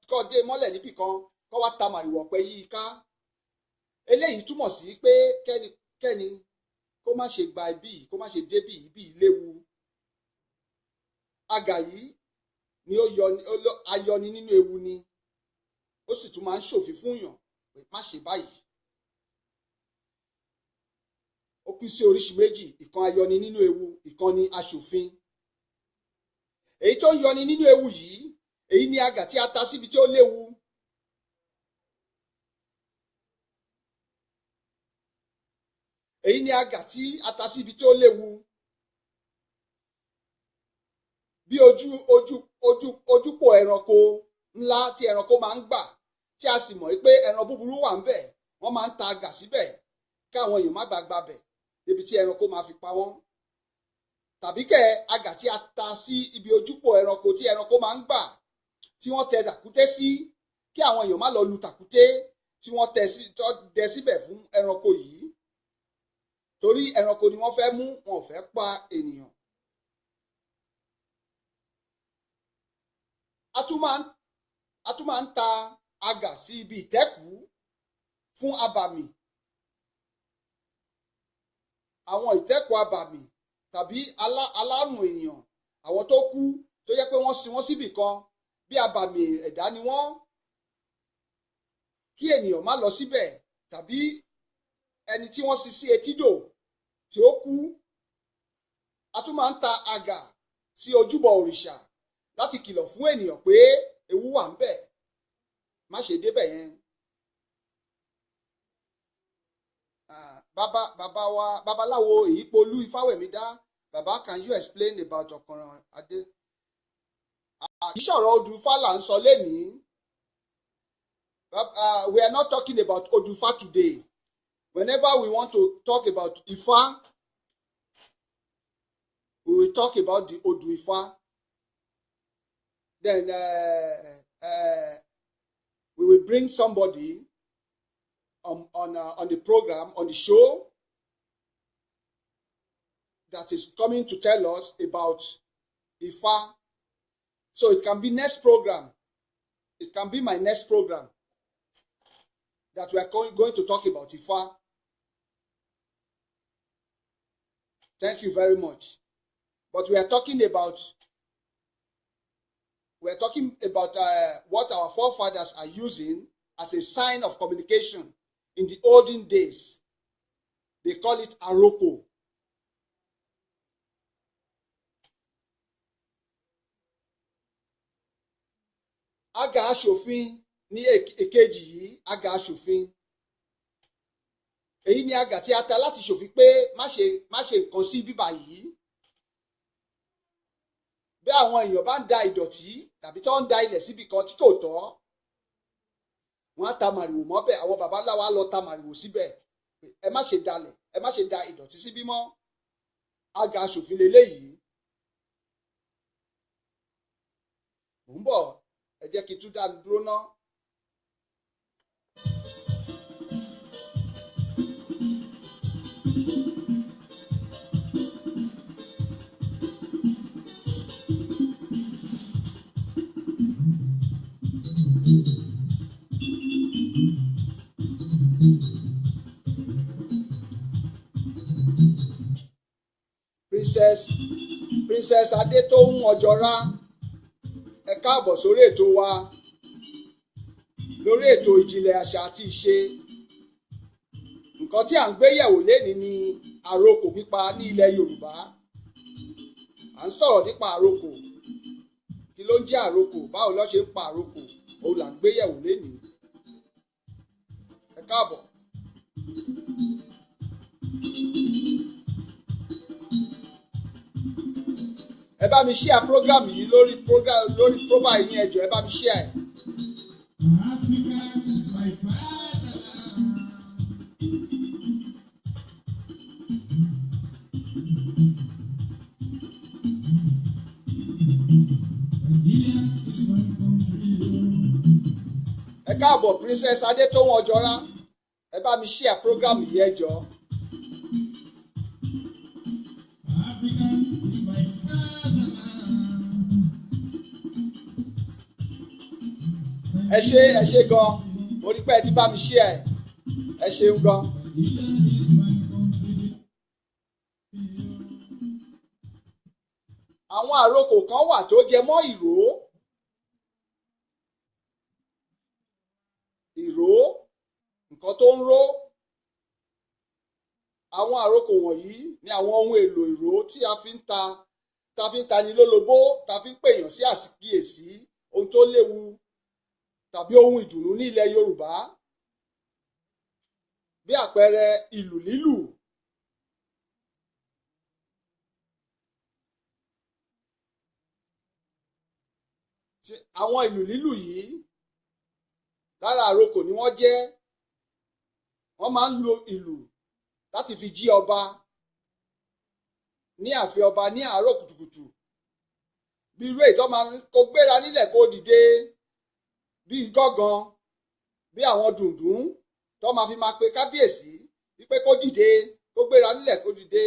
kó dé mọ́lẹ̀ níbì kan kó wá ta màrìwò ọ̀pẹ yí ká. Eléyìí túmọ̀ sí pé kẹ́ni kó má ṣe gba ibí, kó má ṣe débì, ibí léwu. Àgà yìí ni ayọni nínú ewu ni. Ó sì tún máa ń ṣòfin fún yàn pé má ṣe báyìí. Ó pín sí oríṣi méjì, ìkan ayọni nínú ewu, ìkan ni aṣòfin. Èyí tó ń yọni nínú ewu yìí, èyí ni àgà tí a ta síbi tí ó léwu. Èyí ni àgà tí a ta síbi tí ó léwu. Bí ojúpò ẹranko ńlá tí ẹranko máa ń gbà, tí a sì mọ̀ pé ẹran búburú wà ń bẹ̀, wọ́n máa ń ta àgà síbẹ̀ káwọn èèyàn má gbàgbà bẹ̀ débi tí ẹranko máa fi pa wọ́n. Tàbí àgà tí a ta sí ibi ojúpò ẹranko tí ẹranko máa ń gbà, tí wọ́n tẹ tàkúté sí kí àwọn èèyàn má lọ lu tàkúté tí wọ́n dẹ síbẹ̀ fún ẹranko yìí. Torí ẹranko ni wọ́n fẹ́ mú, wọn ò fẹ́ pa ènìyàn. A tún máa ń ta àgà sí ibi ìtẹ́kùú fún abàmì. Àwọn ìtẹ́kùú abàmì tàbí alárùn èèyàn, àwọn tó kú tó jẹ́ pé wọ́n sin wọ́n síbì kan bí abàmì ẹ̀dá ni wọ́n, kí ènìyàn má lọ síbẹ̀, tàbí ẹni tí wọ́n sin sí etídò tí ó kú. A tún máa ń ta àgà sí ojúbọ òrìṣà láti kìlọ̀ fún ènìyàn pé ewu wà ń bẹ̀, má ṣe débẹ̀ yẹn. Babaláwo Ìpolú Ifáwẹ̀mídá, baba, can you explain about Ọ̀kànràn Adé? Ìṣọ̀rọ̀ Odù Ifá là ń sọ lénìí. We are not talking about Odù Ifá today. Whenever we want to talk about Ifá, we will talk about the Odù Ifá. Then we will bring somebody on the program, on the show, that is coming to tell us about Ifá. So it can be next program. It can be my next program that we are going to talk about Ifa. Thank you very much. But we are talking about what our forefathers are using as a sign of communication in the olden days. They call it aroko. Àga aṣòfin ní èkejì yìí, àga aṣòfin. Èyí ni àga tí a ta láti ṣòfin pé má ṣe nǹkan sí bíbá yìí. Bí àwọn èèyàn bá ń da ìdọ̀tí tàbí tó ń da ilẹ̀ síbi kan tí kò tọ́, wọ́n á ta màrìwò mọ́bẹ̀, àwọn baba ńlá wa lọ ta màrìwò síbẹ̀. Ẹ má ṣe dalẹ̀, ẹ má ṣe da ìdọ̀tí síbí mọ́. Àga aṣòfin leléyìí. Mò ń bọ̀, ẹ jẹ́ kí n tún dánu dúró ná. Princess Adétóhùn Ọjọ́rá, ẹ káàbọ̀ sórí ètò wa, lórí ètò ìjìnlẹ̀ àṣà àti ìṣe. Nǹkan tí à ń gbé yẹ̀wò lénìí ni àrokò pípa ní ilẹ̀ Yorùbá. À ń sọ̀rọ̀ nípa àrokò. Kí ló ń jẹ́ àrokò? Báwo ló ṣe ń pa àrokò? Òun là ń gbé yẹ̀wò lénìí. Ẹ káàbọ̀. Ẹ bá mi share program yìí lórí profile yín, ẹ jọ̀ọ́ ẹ bá mi share ẹ̀. Africa is my fatherland. Nigeria is my country. Ẹ káàbọ̀ Princess Adétóhùn Ọjọ́rá, ẹ bá mi share program yìí, ẹ jọ̀ọ́. Africa is my fatherland. Ẹ ṣé gan, mo rí pé ẹ ti bá mi share ẹ ṣeun gan. Àwọn àrokò kan wà tó jẹ mọ́ ìró, nǹkan tó ń ró. Àwọn àrokò wọ̀nyí ni àwọn ohun èlò ìró tí a fi ń tani lólobó, ta fi ń pèèyàn sí àkíyèsí ohun tó léwu tàbí ohun ìdùnnú ní ilẹ̀ Yorùbá. Bí àpẹẹrẹ ìlù lílù. Àwọn ìlù lílù yìí lára àrokò ni wọ́n jẹ́. Wọ́n máa ń lo ìlù láti fi jí ọba ní ààfin ọba ní àárọ̀ kùtùkùtù. Bí irú èyí tó máa ń kó gbéra nílẹ̀ kó dìde, bí gángan, bí àwọn dùndún tó máa fi máa pe kábíyèsí wípé kó dìde, kó gbéra nílẹ̀ kó dìde,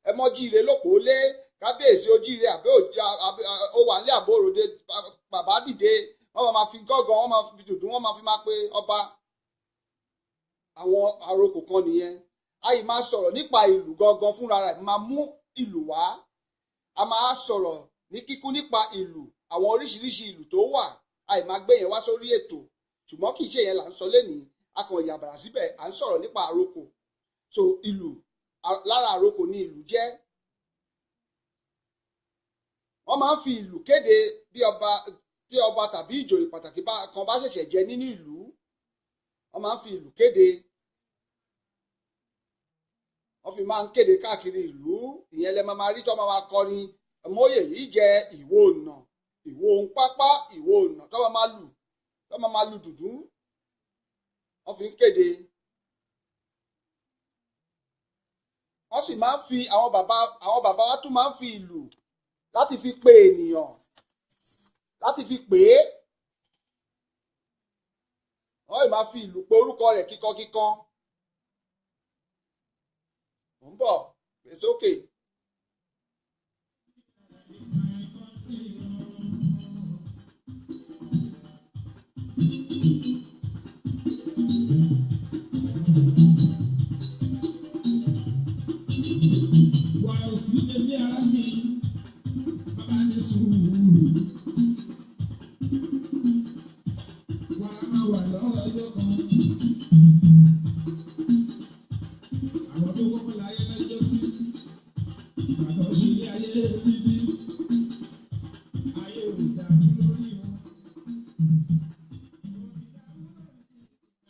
ẹ mọ́ jíire lópòó lé, kábíyèsí ó jíire ó wà nílé àbóròde, bàbá dìde. Wọ́n máa fi gángan, wọ́n máa fi dùndún, wọ́n máa fi máa pe ọba. Àwọn àrokò kan nìyẹn. A yìí máa sọ̀rọ̀ nípa ìlù gangan fúnra rẹ̀, máa mú ìlù wá. A máa sọ̀rọ̀ ní kíkún nípa ìlù, àwọn oríṣiríṣi ìlù tó wà. A yìí máa gbé yẹn wá sórí ètò, ṣùgbọ́n kì í ṣe yẹn là ń sọ lénìí. A kàn yàbàrà síbẹ̀, à ń sọ̀rọ̀ nípa àrokò. So ìlù, lára àrokò ni ìlù jẹ́. Wọ́n máa ń fi ìlù kéde tí ọba tàbí ìjòyè pàtàkì kan bá ṣẹ̀ṣẹ̀ jẹ nínú ìlú. Wọ́n máa ń fi ìlù kéde. Wọ́n fi máa ń kéde káàkiri ìlú. Ìyẹn lẹ máa rí tó máa kọrin, ọmọye yìí jẹ ìwo ọ̀nà, ìwo ohun pápá, ìwo ọ̀nà tó máa lu dùdú. Wọ́n fi ń kéde. Wọ́n sì máa ń fi àwọn bàbá wa tún máa ń fi ìlù láti fi pe ènìyàn, láti fi pè é. Wọ́n yìí máa fi ìlù pe orúkọ rẹ̀ kíkankíkan. Mo ń bọ̀, gbé sókè.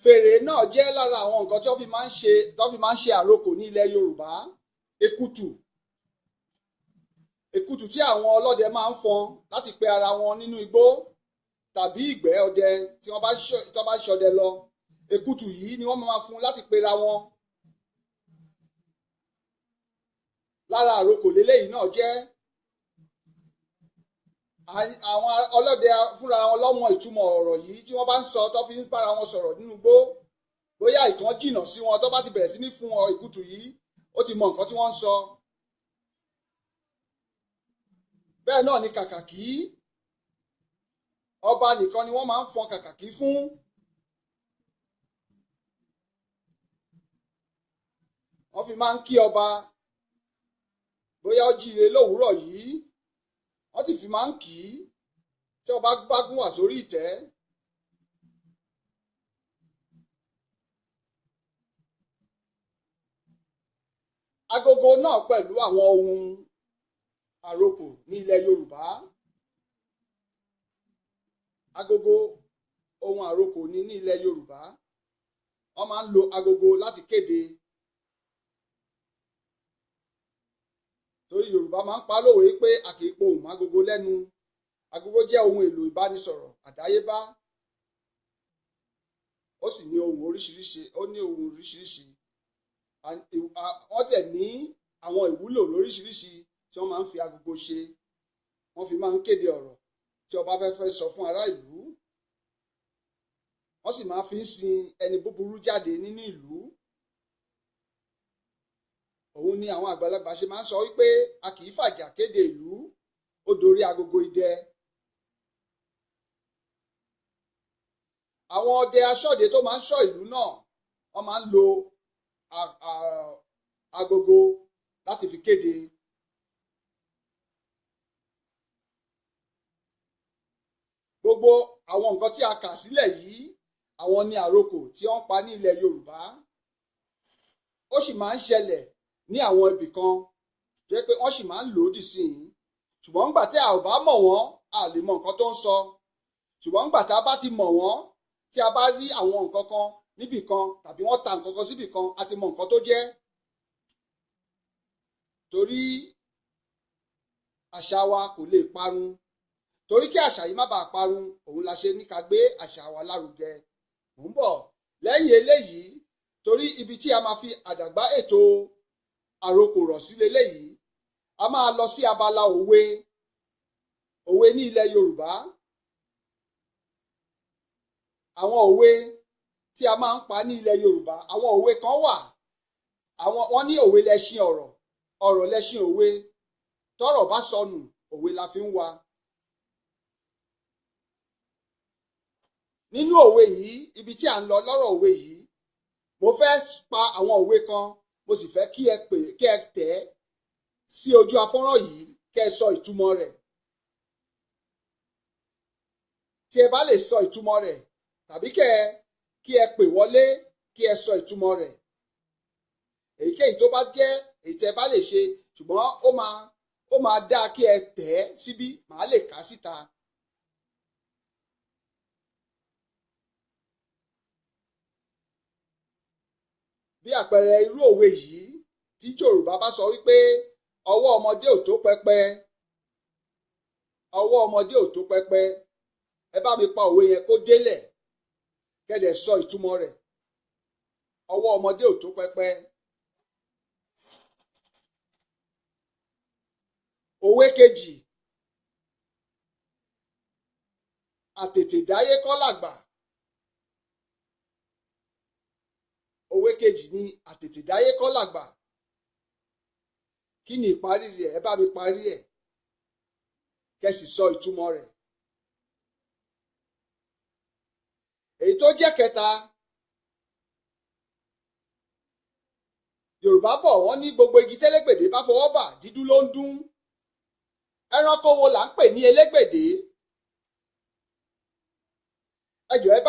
Fèrè náà jẹ́ lára àwọn nǹkan tí wọ́n fi máa ń ṣe àrokò ní ilẹ̀ Yorùbá. Èkùtù tí àwọn ọlọ́dẹ máa ń fọn láti pe ara wọn nínú igbó tàbí ìgbẹ́ ọdẹ tí wọ́n bá ṣọdẹ lọ. Èkùtù yìí ni wọ́n máa fún láti pera wọn. Lára àrokò lélẹ́yìí náà jẹ́ àwọn ọlọ́dẹ fúnra wọn lọ́mọ ìtumọ̀ ọ̀rọ̀ yìí tí wọ́n bá ń sọ tó fi ń bára wọn sọ̀rọ̀ nínú igbó. Bóyá ìtàn jìnnà sí wọn tó bá ti bẹ̀rẹ̀ sí ní fún èkùtù yìí ó ti mọ nǹkan tí wọ́n ń sọ. Bẹ́ẹ̀ náà ni kàkàkí. Ọba nìkan ni wọ́n máa ń fọn kàkàkí fún. Wọ́n fi máa ń kí ọba bóyá ó jíire lówùúrọ̀ yìí. Wọ́n ti fi máa ń kì í tí ọba bá gún wà sórí ìtẹ́. Agogo náà pẹ̀lú àwọn ohun àrokò ní ilẹ̀ Yorùbá. Agogo ohun àrokò ní ilẹ̀ Yorùbá. Wọ́n máa ń lo agogo láti kéde. Torí Yorùbá máa ń pa lówe pé a kì í pohùn mágogo lẹ́nu. Agogo jẹ́ ohun èlò ìbánisọ̀rọ̀ àdáyébá. Ó sì ní ohun oríṣiríṣi. Wọ́n tẹ̀ ní àwọn ìwúlò lóríṣiríṣi tí wọ́n máa ń fi agogo ṣe. Wọ́n fi máa ń kéde ọ̀rọ̀ tí ọba fẹ́ sọ fún ará ìlú. Wọ́n sì máa fi ń sin ẹni búburú jáde nínú ìlú. Òun ni àwọn àgbàlagbà ṣe máa ń sọ wípé a kì í fàjà kéde ìlú, ó dorí agogo idẹ. Àwọn ọdẹ aṣọ́de tó máa ń ṣọ́ ìlú náà wọ́n máa ń lo agogo láti fi kéde. Gbogbo àwọn nǹkan tí a kà sílẹ̀ yìí àwọn ni àrokò tí wọ́n pa ní ilẹ̀ Yorùbá. Ó sì máa ń ṣẹlẹ̀ ní àwọn ibì kan tó yẹ pé wọ́n sì máa ń lò ó dì sí i. Ṣùgbọ́n nígbà tí a ò bá mọ̀ wọ́n a lè mọ nǹkan tó ń sọ. Ṣùgbọ́n nígbà tá a bá ti mọ̀ wọ́n tí a bá rí àwọn nǹkan kan níbì kan tàbí wọ́n ta nǹkan kan síbì kan a ti mọ nǹkan tó jẹ́. Torí àṣà wa kò lè parun. Torí kí àṣà yìí má bàa parun òun la ṣe ní ká gbé àṣà wa lárugẹ. Mò ń bọ̀ lẹ́yìn eléyìí torí ibi tí a máa fi àdàgbà ètò àrokò rọ̀ sí leléyìí a máa lọ sí abala òwe ní ilẹ̀ Yorùbá. Àwọn òwe tí a máa ń pa ní ilẹ̀ Yorùbá àwọn òwe kan wà wọ́n ní òwe lẹṣin ọ̀rọ̀, ọ̀rọ̀ lẹṣin òwe, tọ́rọ̀ bá sọnù òwe la fi ń wa. Nínú òwe yìí ibi tí à ń lọ lọ́rọ̀ òwe yìí mo fẹ́ pa àwọn òwe kan mo sì fẹ́ kí ẹ tẹ̀ ẹ́ sí ojú afọ́nrán yìí kẹ́ ẹ sọ ìtumọ̀ rẹ̀. Tí ẹ bá lè sọ ìtumọ̀ rẹ̀ tàbí kí ẹ pè wọlé kí ẹ sọ ìtumọ̀ rẹ̀. Èyíkéyìí tó bá jẹ́ èyí tẹ́ bá lè ṣe ṣùgbọ́n ó máa dáa kí ẹ tẹ̀ ẹ́ síbí màá lè kà á síta. Bí àpẹẹrẹ irú òwe yìí tí Yorùbá bá sọ wípé ọwọ́ ọmọdé ò tó pẹpẹ, ọwọ́ ọmọdé ò tó pẹpẹ, ẹ bá mi pa òwe yẹn kó délẹ̀ kẹ́dẹ̀ sọ ìtumọ̀ rẹ̀. Ọwọ́ ọmọdé ò tó pẹpẹ. Òwe kejì, àtètèdáyé kọ́ làgbà. Òwe kejì ni àtètèdáyé kọ́ làgbà. Kí ni ìparí rẹ̀? Ẹ bá mi parí ẹ̀ kẹ́ sì sọ ìtumọ̀ rẹ̀. èyí tó jẹ́ kẹta, Yorùbá bọ̀ wọ́n ní gbogbo igi télégbèdé bá fọwọ́ bà dídún ló ń dún. Ẹranko wo là ń pè ní elégbèdé? ẹ jọ̀ọ́ ẹ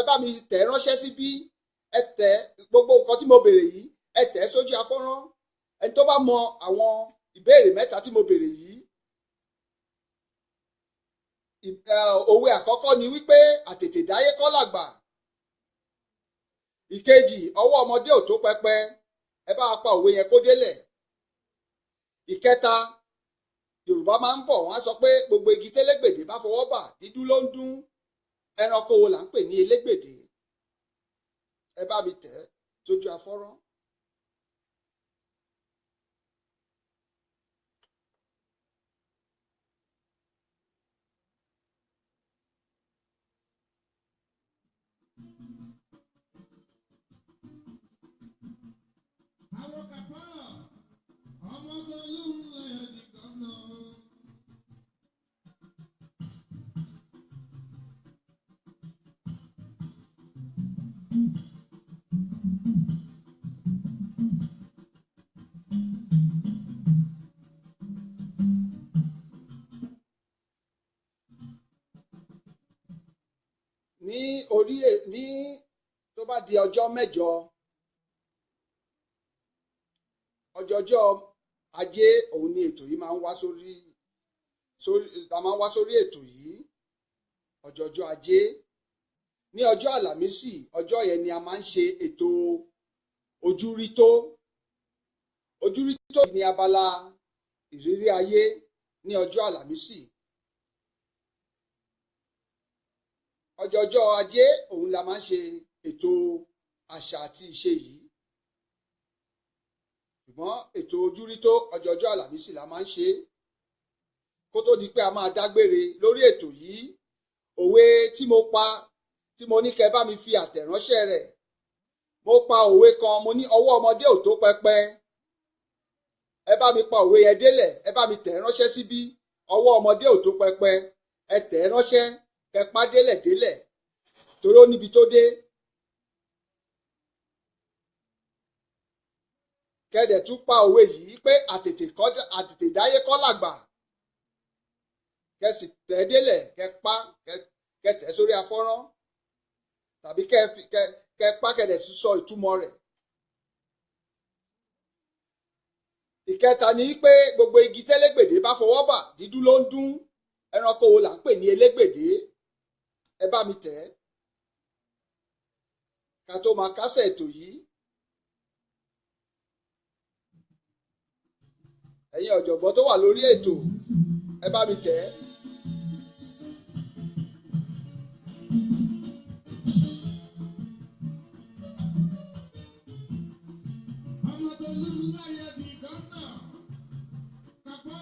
bá mi tẹ̀ ránṣẹ́ síbí, ẹ tẹ̀ gbogbo nǹkan tí mo béèrè yìí, ẹ tẹ̀ sójú afọ́nrán. Ẹni tó bá mọ àwọn ìbéèrè mẹ́ta tí mo béèrè yìí, òwe àkọ́kọ́ ni wípé àtètè dáyé kọ́ làgbà. Ìkejì, ọwọ́ ọmọdé ò tó pẹpẹ, ẹ bá pa òwe yẹn kó délẹ̀. Ìkẹta, Yorùbá máa ń bọ̀ wọ́n á sọ pé gbogbo igi télégbèdé bá fọwọ́ bà dídún ló ń dún. Ẹranko wo là ń pè ní elégbèdé? Ẹ bá mi tẹ̀ sójú afọ́nrán. Àwọn kàpá ọmọ tó lóun ẹ̀ di gọ́nà. Ní tó bá di ọjọ́ mẹ́jọ, ọjọ́jọ́ ajé, òun ni ètò yìí máa ń wá sórí ètò yìí, ọjọ́jọ́ ajé. Ní ọjọ́ àlàmísì, ọjọ́ yẹn ni a máa ń ṣe ètò ojúrító. Ojúrító ní abala ìrírí ayé ní ọjọ́ àlàmísì. Ọjọ́jọ́ ajé òun la máa ń ṣe ètò àṣà àti ìṣe yìí. Ṣùgbọ́n ètò ojúrító ọjọ́jọ́ àlàmísì la máa ń ṣe. Kó tó di pé a máa dágbére lórí ètò yìí, òwe tí mo pa, tí mo ní kẹ́ bá mi fi àtẹ̀ránṣẹ́ rẹ̀, mo pa òwe kan, mo ní ọwọ́ ọmọdé ò tó pẹpẹ. Ẹ bá mi pa òwe yẹn délẹ̀, ẹ bá mi tẹ̀ ránṣẹ́ síbí. Ọwọ́ ọmọdé ò tó pẹpẹ, ẹ tẹ̀ ránṣẹ́, kẹ́ pa délẹ̀ torí ó níbi tó dé. Kẹ́dẹ̀ tún pa òwe yìí pé àtètè dáyé kọ́ làgbà. Kẹ́ sì tẹ̀ délẹ̀, kẹ́ tẹ̀ sórí afọ́nrán, tàbí kẹ́ pa kẹ́dẹ̀ sì sọ ìtumọ̀ rẹ̀. Ìkẹta ni pé gbogbo igi télégbèdé bá fọwọ́ bà dídún ló ń dún. Ẹranko wo là ń pè ní elégbèdé? Ẹ bá mi tẹ̀ ká tó máa kásẹ̀ ètò yìí. Ẹ̀yin ọ̀jọ̀gbọ́n tó wà lórí ètò, ẹ bá mi tẹ̀. Ọmọ tó lóun láyé di gọ́nà. Kàpá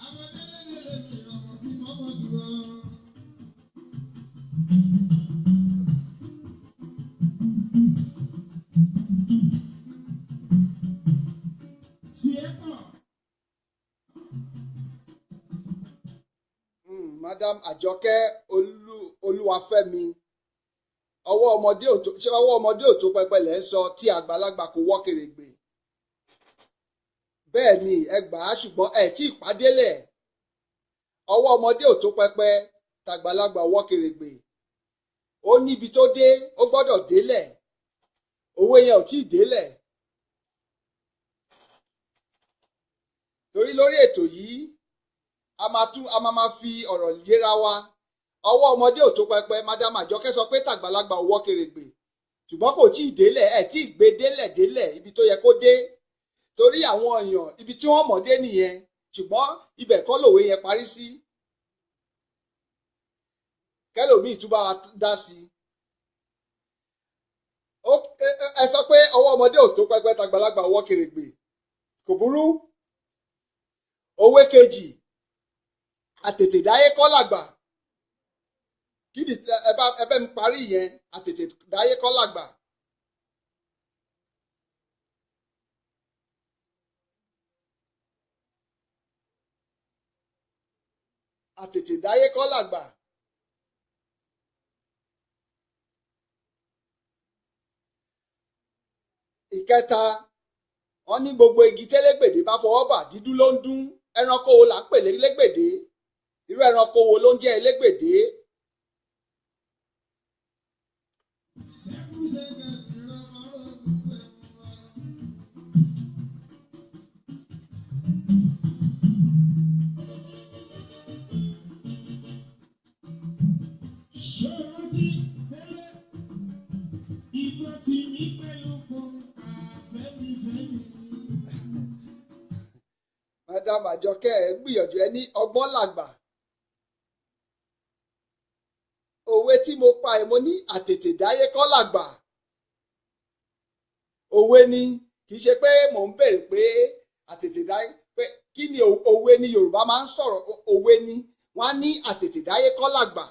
àwọn délé mi ọmọ tí mo mọ̀ dúró. Madam Àjọkẹ́ Olúwafẹ́mi, ọwọ́ ọmọdé ò tó pẹpẹ lẹ́ ń sọ tí àgbàlagbà kò wọ́ kèrègbè. Bẹ́ẹ̀ ni ẹ gbà á, ṣùgbọ́n ẹ tí ì pàdélẹ̀. Ọwọ́ ọmọdé ò tó pẹpẹ, tàgbàlagbà wọ́ kèrègbè. Ó níbi tó dé, ó gbọ́dọ̀ délẹ̀. Òwe yẹn ò tí ì délẹ̀. Torí lórí ètò yìí, a máa fi ọ̀rọ̀ yéra wa. Ọwọ́ ọmọdé ò tó pẹpẹ, Madam Àjọkẹ́ sọ pé tàgbàlagbà ò wọ́ kèrègbè. Ṣùgbọ́n kò tí ì délẹ̀, ẹ tí ì gbé délẹ̀ ibi tó yẹ kó dé. Torí àwọn èèyàn ibi tí wọ́n mọ̀ dé nìyẹn, ṣùgbọ́n ibẹ̀ kọ́ lòwe yẹn parí sí. Kẹ́lòmíì tún bá wa dá sí i. Ẹ sọ pé ọwọ́ ọmọdé ò tó pẹpẹ, tàgbàlagbà ò wọ́ kèrègbè. Kò burú. Òwe kejì, àtètè dáyé kọ́ làgbà. Kí ni ẹ bá mi parí yẹn, àtètè dáyé kọ́ làgbà. Àtètè dáyé kọ́ làgbà. ìkẹta wọ́n ní gbogbo igi télégbèdé bá fọwọ́ bà dídú ló ń dún. Ẹranko wo là ń pè légbèdé? Irú ẹranko wo ló ń jẹ́ elégbèdé? Madam Àjọkẹ́ ẹ gbìyànjú, ẹ ní ọgbọ́n làgbà. Òwe tí mo pa ẹ̀ mo ní àtètèdáyé kọ́ làgbà. Òwe ni, kì í ṣe pé mò ń bèrè pé àtètèdáyé pé kí ni òwe ni Yorùbá máa ń sọ̀rọ̀. Òwe ni wọ́n á ní àtètèdáyé kọ́ làgbà.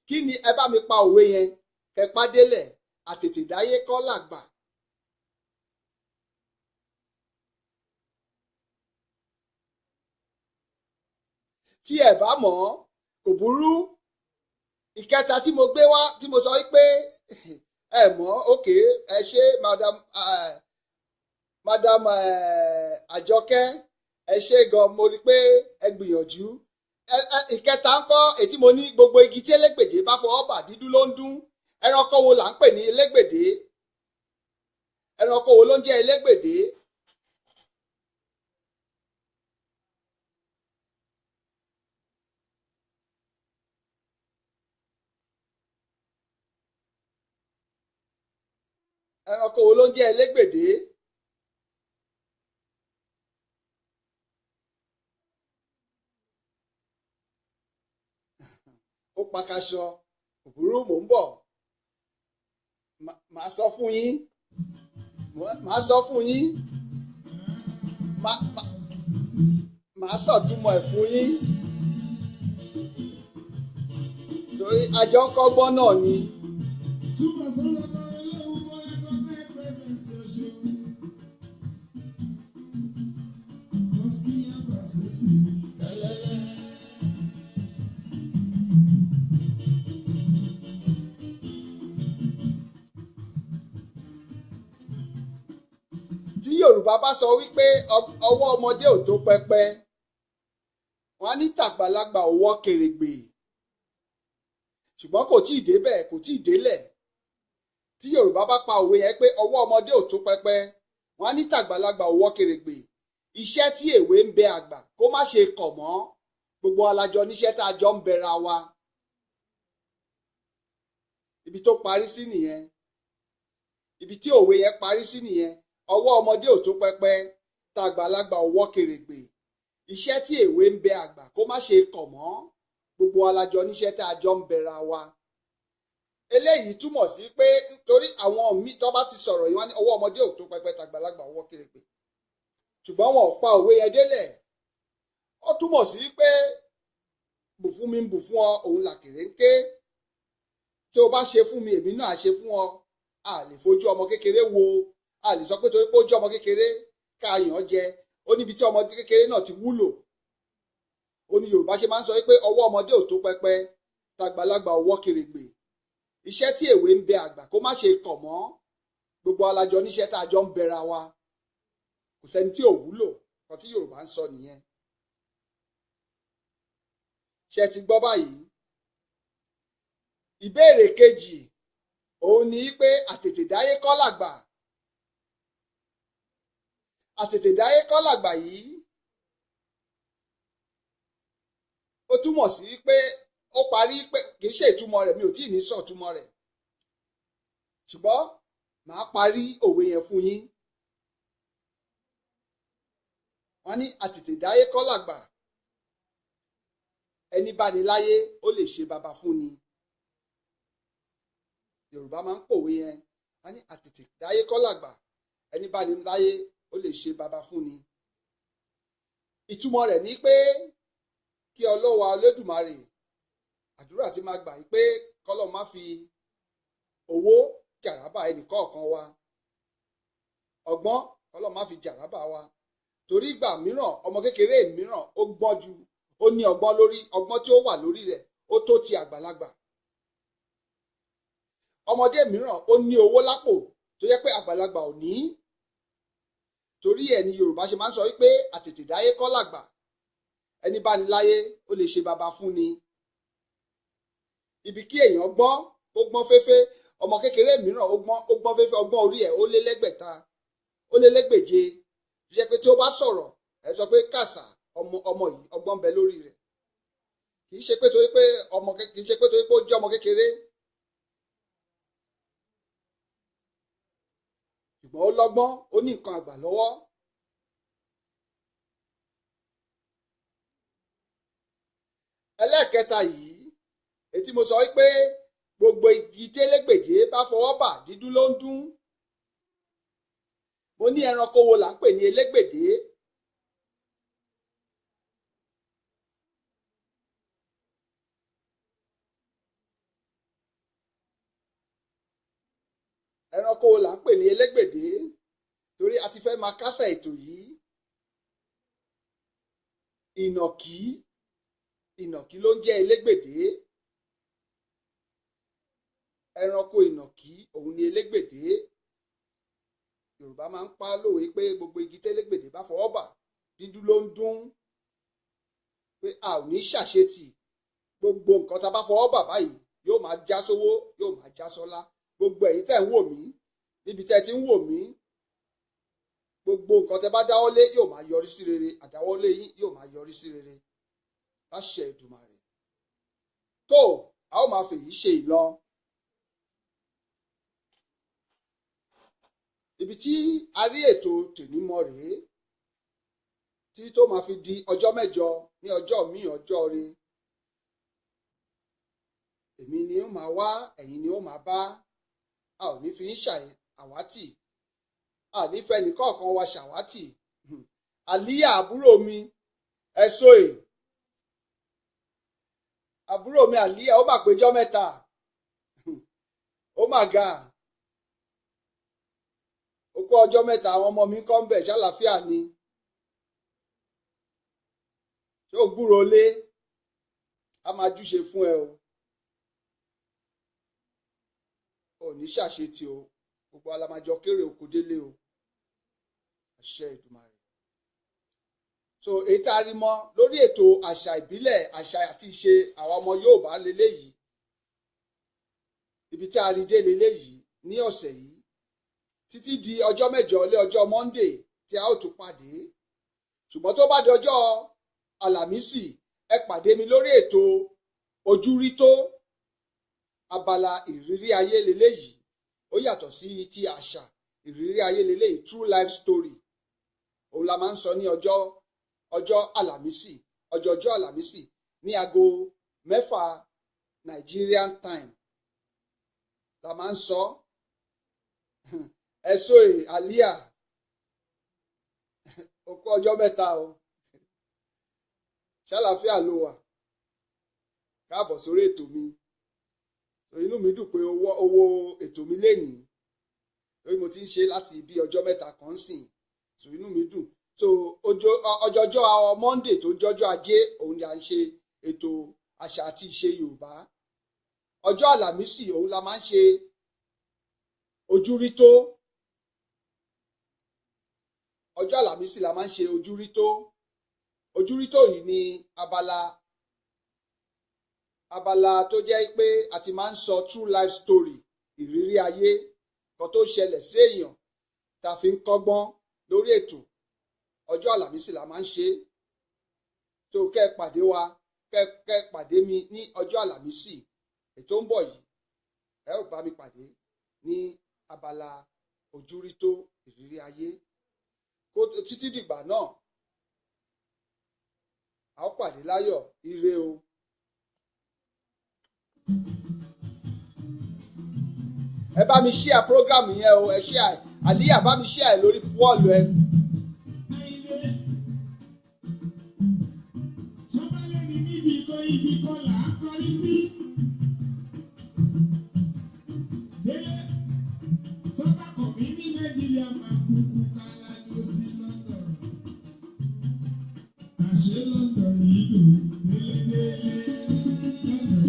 Kí ni ẹ bá mi pa òwe yẹn kẹpá délẹ̀, àtètèdáyé kọ́ làgbà. Tí ẹ bá mọ̀ kò burú. Ìkẹta tí mo gbé wá tí mo sọ wípé ẹ mọ̀ òkè ẹ ṣe madam Àjọkẹ́ ẹ ṣe gan, mo rí pé ẹ gbìyànjú. Ìkẹta ń kọ́ ètí mo ní gbogbo igi tí elégbèdé bá fọwọ́ bà dídú ló ń dún. Ẹranko wo là ń pè ní elégbèdé? Ẹranko wo ló ń jẹ́ elégbèdé? Ẹranko wo ló ń jẹ́ elégbèdé? Ó pakaṣọ, òbúrú mò ń bọ̀. Màá sọ fún yín. Màá sọ fún yín. Màá sọ̀túnmọ̀ ẹ̀ fún yín. Torí àjọ ń kọ́gbọ́n náà ni. Tí Yorùbá bá sọ wípé ọwọ́ ọmọdé ò tó pẹpẹ, wọ́n á ní tàgbàlagbà ò wọ́ kèrègbè. Ṣùgbọ́n kò tí ì débẹ̀, kò tí ì délẹ̀. Tí Yorùbá bá pa òwe yẹn pé ọwọ́ ọmọdé ò tó pẹpẹ, wọ́n á ní tàgbàlagbà ò wọ́ kèrègbè. Iṣẹ́ tí èwe ń bẹ àgbà kó má ṣe kọ̀ mọ́. Gbogbo alájọ níṣẹ́ tá a jọ ń bẹra wa. Ibi tó parí sí nìyẹn. Ibi tí òwe yẹn parí sí nìyẹn. Ọwọ́ ọmọdé ò tó pẹpẹ, tàgbàlagbà ò wọ́ kèrègbè. Iṣẹ́ tí èwe ń bẹ àgbà kó má ṣe kọ̀ mọ́. Gbogbo alájọ níṣẹ́ tá a jọ ń bẹra wa. Eléyìí túmọ̀ sí pé nítorí àwọn míì tó bá ti sọ̀rọ̀ yìí wọ́n ní ọwọ́ ọmọdé ò tó pẹpẹ, tàgbàlagbà ò wọ́ kèrègbè. Ṣùgbọ́n wọn ò pa òwe yẹn délẹ̀. Ó túmọ̀ sí pé bù fún mi ń bù fún ọ, òun làkèrè ń ké. Tí o bá ṣe fún mi, èmi náà ṣe fún ọ. A lè fojú ọmọ kékeré wo. A lè sọ pé torí pé ó jẹ́ ọmọ kékeré ká yàn án jẹ. Ó níbi tí ọmọ kékeré náà ti wúlò. Ó ní Yorùbá ṣe máa ń sọ pé ọwọ́ ọmọdé ò tó pẹpẹ, tàgbàlagbà ò wọ́ kèrègbè. Iṣẹ́ tí èwe ń bẹ àgbà kó má ṣe kọ̀ mọ́. Gbogbo alájọ níṣẹ́ tá a jọ ń bẹra wa. Kò sẹ́ni tí ò wúlò. Kan tí Yorùbá ń sọ nìyẹn. Ṣé ti gbọ́ báyìí? Ìbéèrè kejì òun ni pé àtètèdáyé kọ́ làgbà. Àtètèdáyé kọ́ làgbà yìí ó túmọ̀ sí pé ó parí pé kì í ṣe ìtumọ̀ rẹ̀, mi ò tí ì ní sọ ìtumọ̀ rẹ̀. Ṣùgbọ́n màá parí òwe yẹn fún yín. Wọ́n ní àtètèdáyé kọ́ làgbà. Ẹni bá ní láyé ó lè ṣe baba fún ni. Yorùbá máa ń pòwe yẹn. Wọ́n ní àtètèdáyé kọ́ làgbà. Ẹni bá ní láyé ó lè ṣe baba fún ni. Ìtumọ̀ rẹ̀ ni pé kí Ọlọ́wa Olódùmarè, àdúrà tí máa gbà yí pé kọ́lọ́ má fi owó jàrábà ẹnì kọ̀ọ̀kan wa. Ọgbọ́n kọ́lọ́ má fi jàrábà wa. Torí ìgbà mìíràn ọmọ kékeré mìíràn ó gbọ́n ju, ó ní ọgbọ́n lórí, ọgbọ́n tí ó wà lórí rẹ̀ ó tó ti àgbàlagbà. Ọmọdé mìíràn ó ní owó lápò tó yẹ pé àgbàlagbà ò ní. Torí ẹ̀ ni Yorùbá ṣe máa ń sọ wípé àtètèdáyé kọ́ làgbà, ẹni bá ní láyé ó lè ṣe baba fún ni. Ibi kí èèyàn gbọ́n ó gbọ́n féfé, ọmọ kékeré mìíràn ó gbọ́n féfé, ọgbọ́n orí ẹ̀ ó lé lẹ́gbẹ̀ta ó lé lẹ́gbèje, tó yẹ pé tí ó bá sọ̀rọ̀ ẹ sọ pé kàṣà ọmọ yìí ọgbọ́n bẹ lórí rẹ̀. Kì í ṣe pé torí pé ó jẹ́ ọmọ kékeré, ṣùgbọ́n ó lọ́gbọ́n, ó ní nǹkan àgbà lọ́wọ́. Ẹlẹ́ẹ̀kẹta yìí, ètí mo sọ wípé gbogbo igi télégbèje bá fọwọ́ bà dídún ló ń dún. Mo ní ẹranko wo là ń pè ní elégbèdé? Ẹranko wo là ń pè ní elégbèdé? Torí a ti fẹ́ máa kásẹ̀ ètò yìí. Ìnàkí ló ń jẹ́ elégbèdé. Ẹranko ìnàkí òun ni elégbèdé. Yorùbá máa ń pa lówe pé gbogbo igi télégbèdé bá fọwọ́ bà dídún ló ń dún, pé a ò ní ṣàṣetì. Gbogbo nǹkan tá a bá fọwọ́ bà báyìí yóò máa já sówó, yóò máa já sọ́lá. Gbogbo ẹ̀yin tẹ́ ń wò mí níbi tẹ́ ti ń wò mí, gbogbo nǹkan tẹ́ bá dáwọ́lé yóò máa yọrí sí rere, àdáwọ́lé yín yóò máa yọrí sí rere láṣẹ Èdùmàrè. Tó a ó máa fèyí ṣe ìlọ. Ibi tí a rí ètò tèmi mọ rèé, tí tó máa fi di ọjọ́ mẹ́jọ ní ọjọ́ míì ọjọ́ re. Èmi ni ó máa wá, ẹ̀yin ni ó máa bá. A ò ní fi ń ṣàwátì, a ò ní fẹ́ nìkọ̀ọ̀kan wa ṣàwátì. Àlíyà àbúrò mi ẹ̀sọ́ ẹ̀, àbúrò mi Àlíyà ó mà péjọ́ mẹ́ta, ó mà ga, ó kó ọjọ́ mẹ́ta, àwọn ọmọ mi kọ́ ń bẹ̀ ṣàlàáfíà ni. Ṣé o gbúrò lé? A máa júṣe fún ẹ o. Ò ní ṣàṣetì o, gbogbo alamajọ kéré oko délé o, àṣẹ Èdùmàrè. So èyí tá a rí mọ́ lórí ètò àṣà ìbílẹ̀, àṣà àti ìṣe àwọn ọmọ Yorùbá leléyìí. Ibi tí a rí dé leléyìí ní ọ̀sẹ̀ yìí, títí di ọjọ́ mẹ́jọ lé ọjọ́ Monday tí a ó tún pàdé. Ṣùgbọ́n tó bá di ọjọ́ Àlàmísì, ẹ pàdé mi lórí ètò Ojúrító. Abala ìrírí ayé leléyìí, ó yàtọ̀ sí ti àṣà. Ìrírí ayé leléyìí, true life story. Òun la máa ń sọ ní ọjọ́ Àlàmísì, ọjọ́ Àlàmísì ní aago 6 Nigerian time la máa ń sọ. Ẹ̀sọ́ Àlíyà ó kó ọjọ́ mẹ́ta o, ṣàlàáfíà ló wà. Káàbọ̀ sórí ètò mi. Inú mi dùn pé owó ètò mi lénìí, lórí mo ti ń ṣe láti bí ọjọ́ mẹ́ta kan sìn. So inú mi dùn. So ọjọ́jọ́ Monday tó jọjọ́ Ajé, òun ni à ń ṣe ètò àṣà àti ìṣe Yorùbá. Ọjọ́ Àlàmísì òun la máa ń ṣe Ojúrító. Ọjọ́ Àlàmísì la máa ń ṣe Ojúrító. Ojúrító yìí ni abala tó jẹ́ pé a ti máa ń sọ true life story, ìrírí ayé kan tó ṣẹlẹ̀ sí èèyàn tá a fi ń kọ́gbọ́n lórí ètò. Ọjọ́ Àlàmísì la máa ń ṣe. tó kẹ́ ẹ pàdé wa kẹ́ ẹ pàdé mi ní ọjọ́ Àlàmísì ètò ń bọ̀ yìí. Ẹ ó bá mi pàdé ní abala Ojúrító ìrírí ayé. Títí dìgbà náà, a ó pàdé láyọ̀. Ire o. Ẹ bá mi share program yẹn o, ẹ share Àlíyà, bá mi share lórí wọ́ọ̀lù ẹ. Ibi kan là á kọrí sí. Tọ́ba kọ̀ mí ní Nàìjíríà máa kúkú kára lọ sí London. Àṣé London yìí dùn délé délé.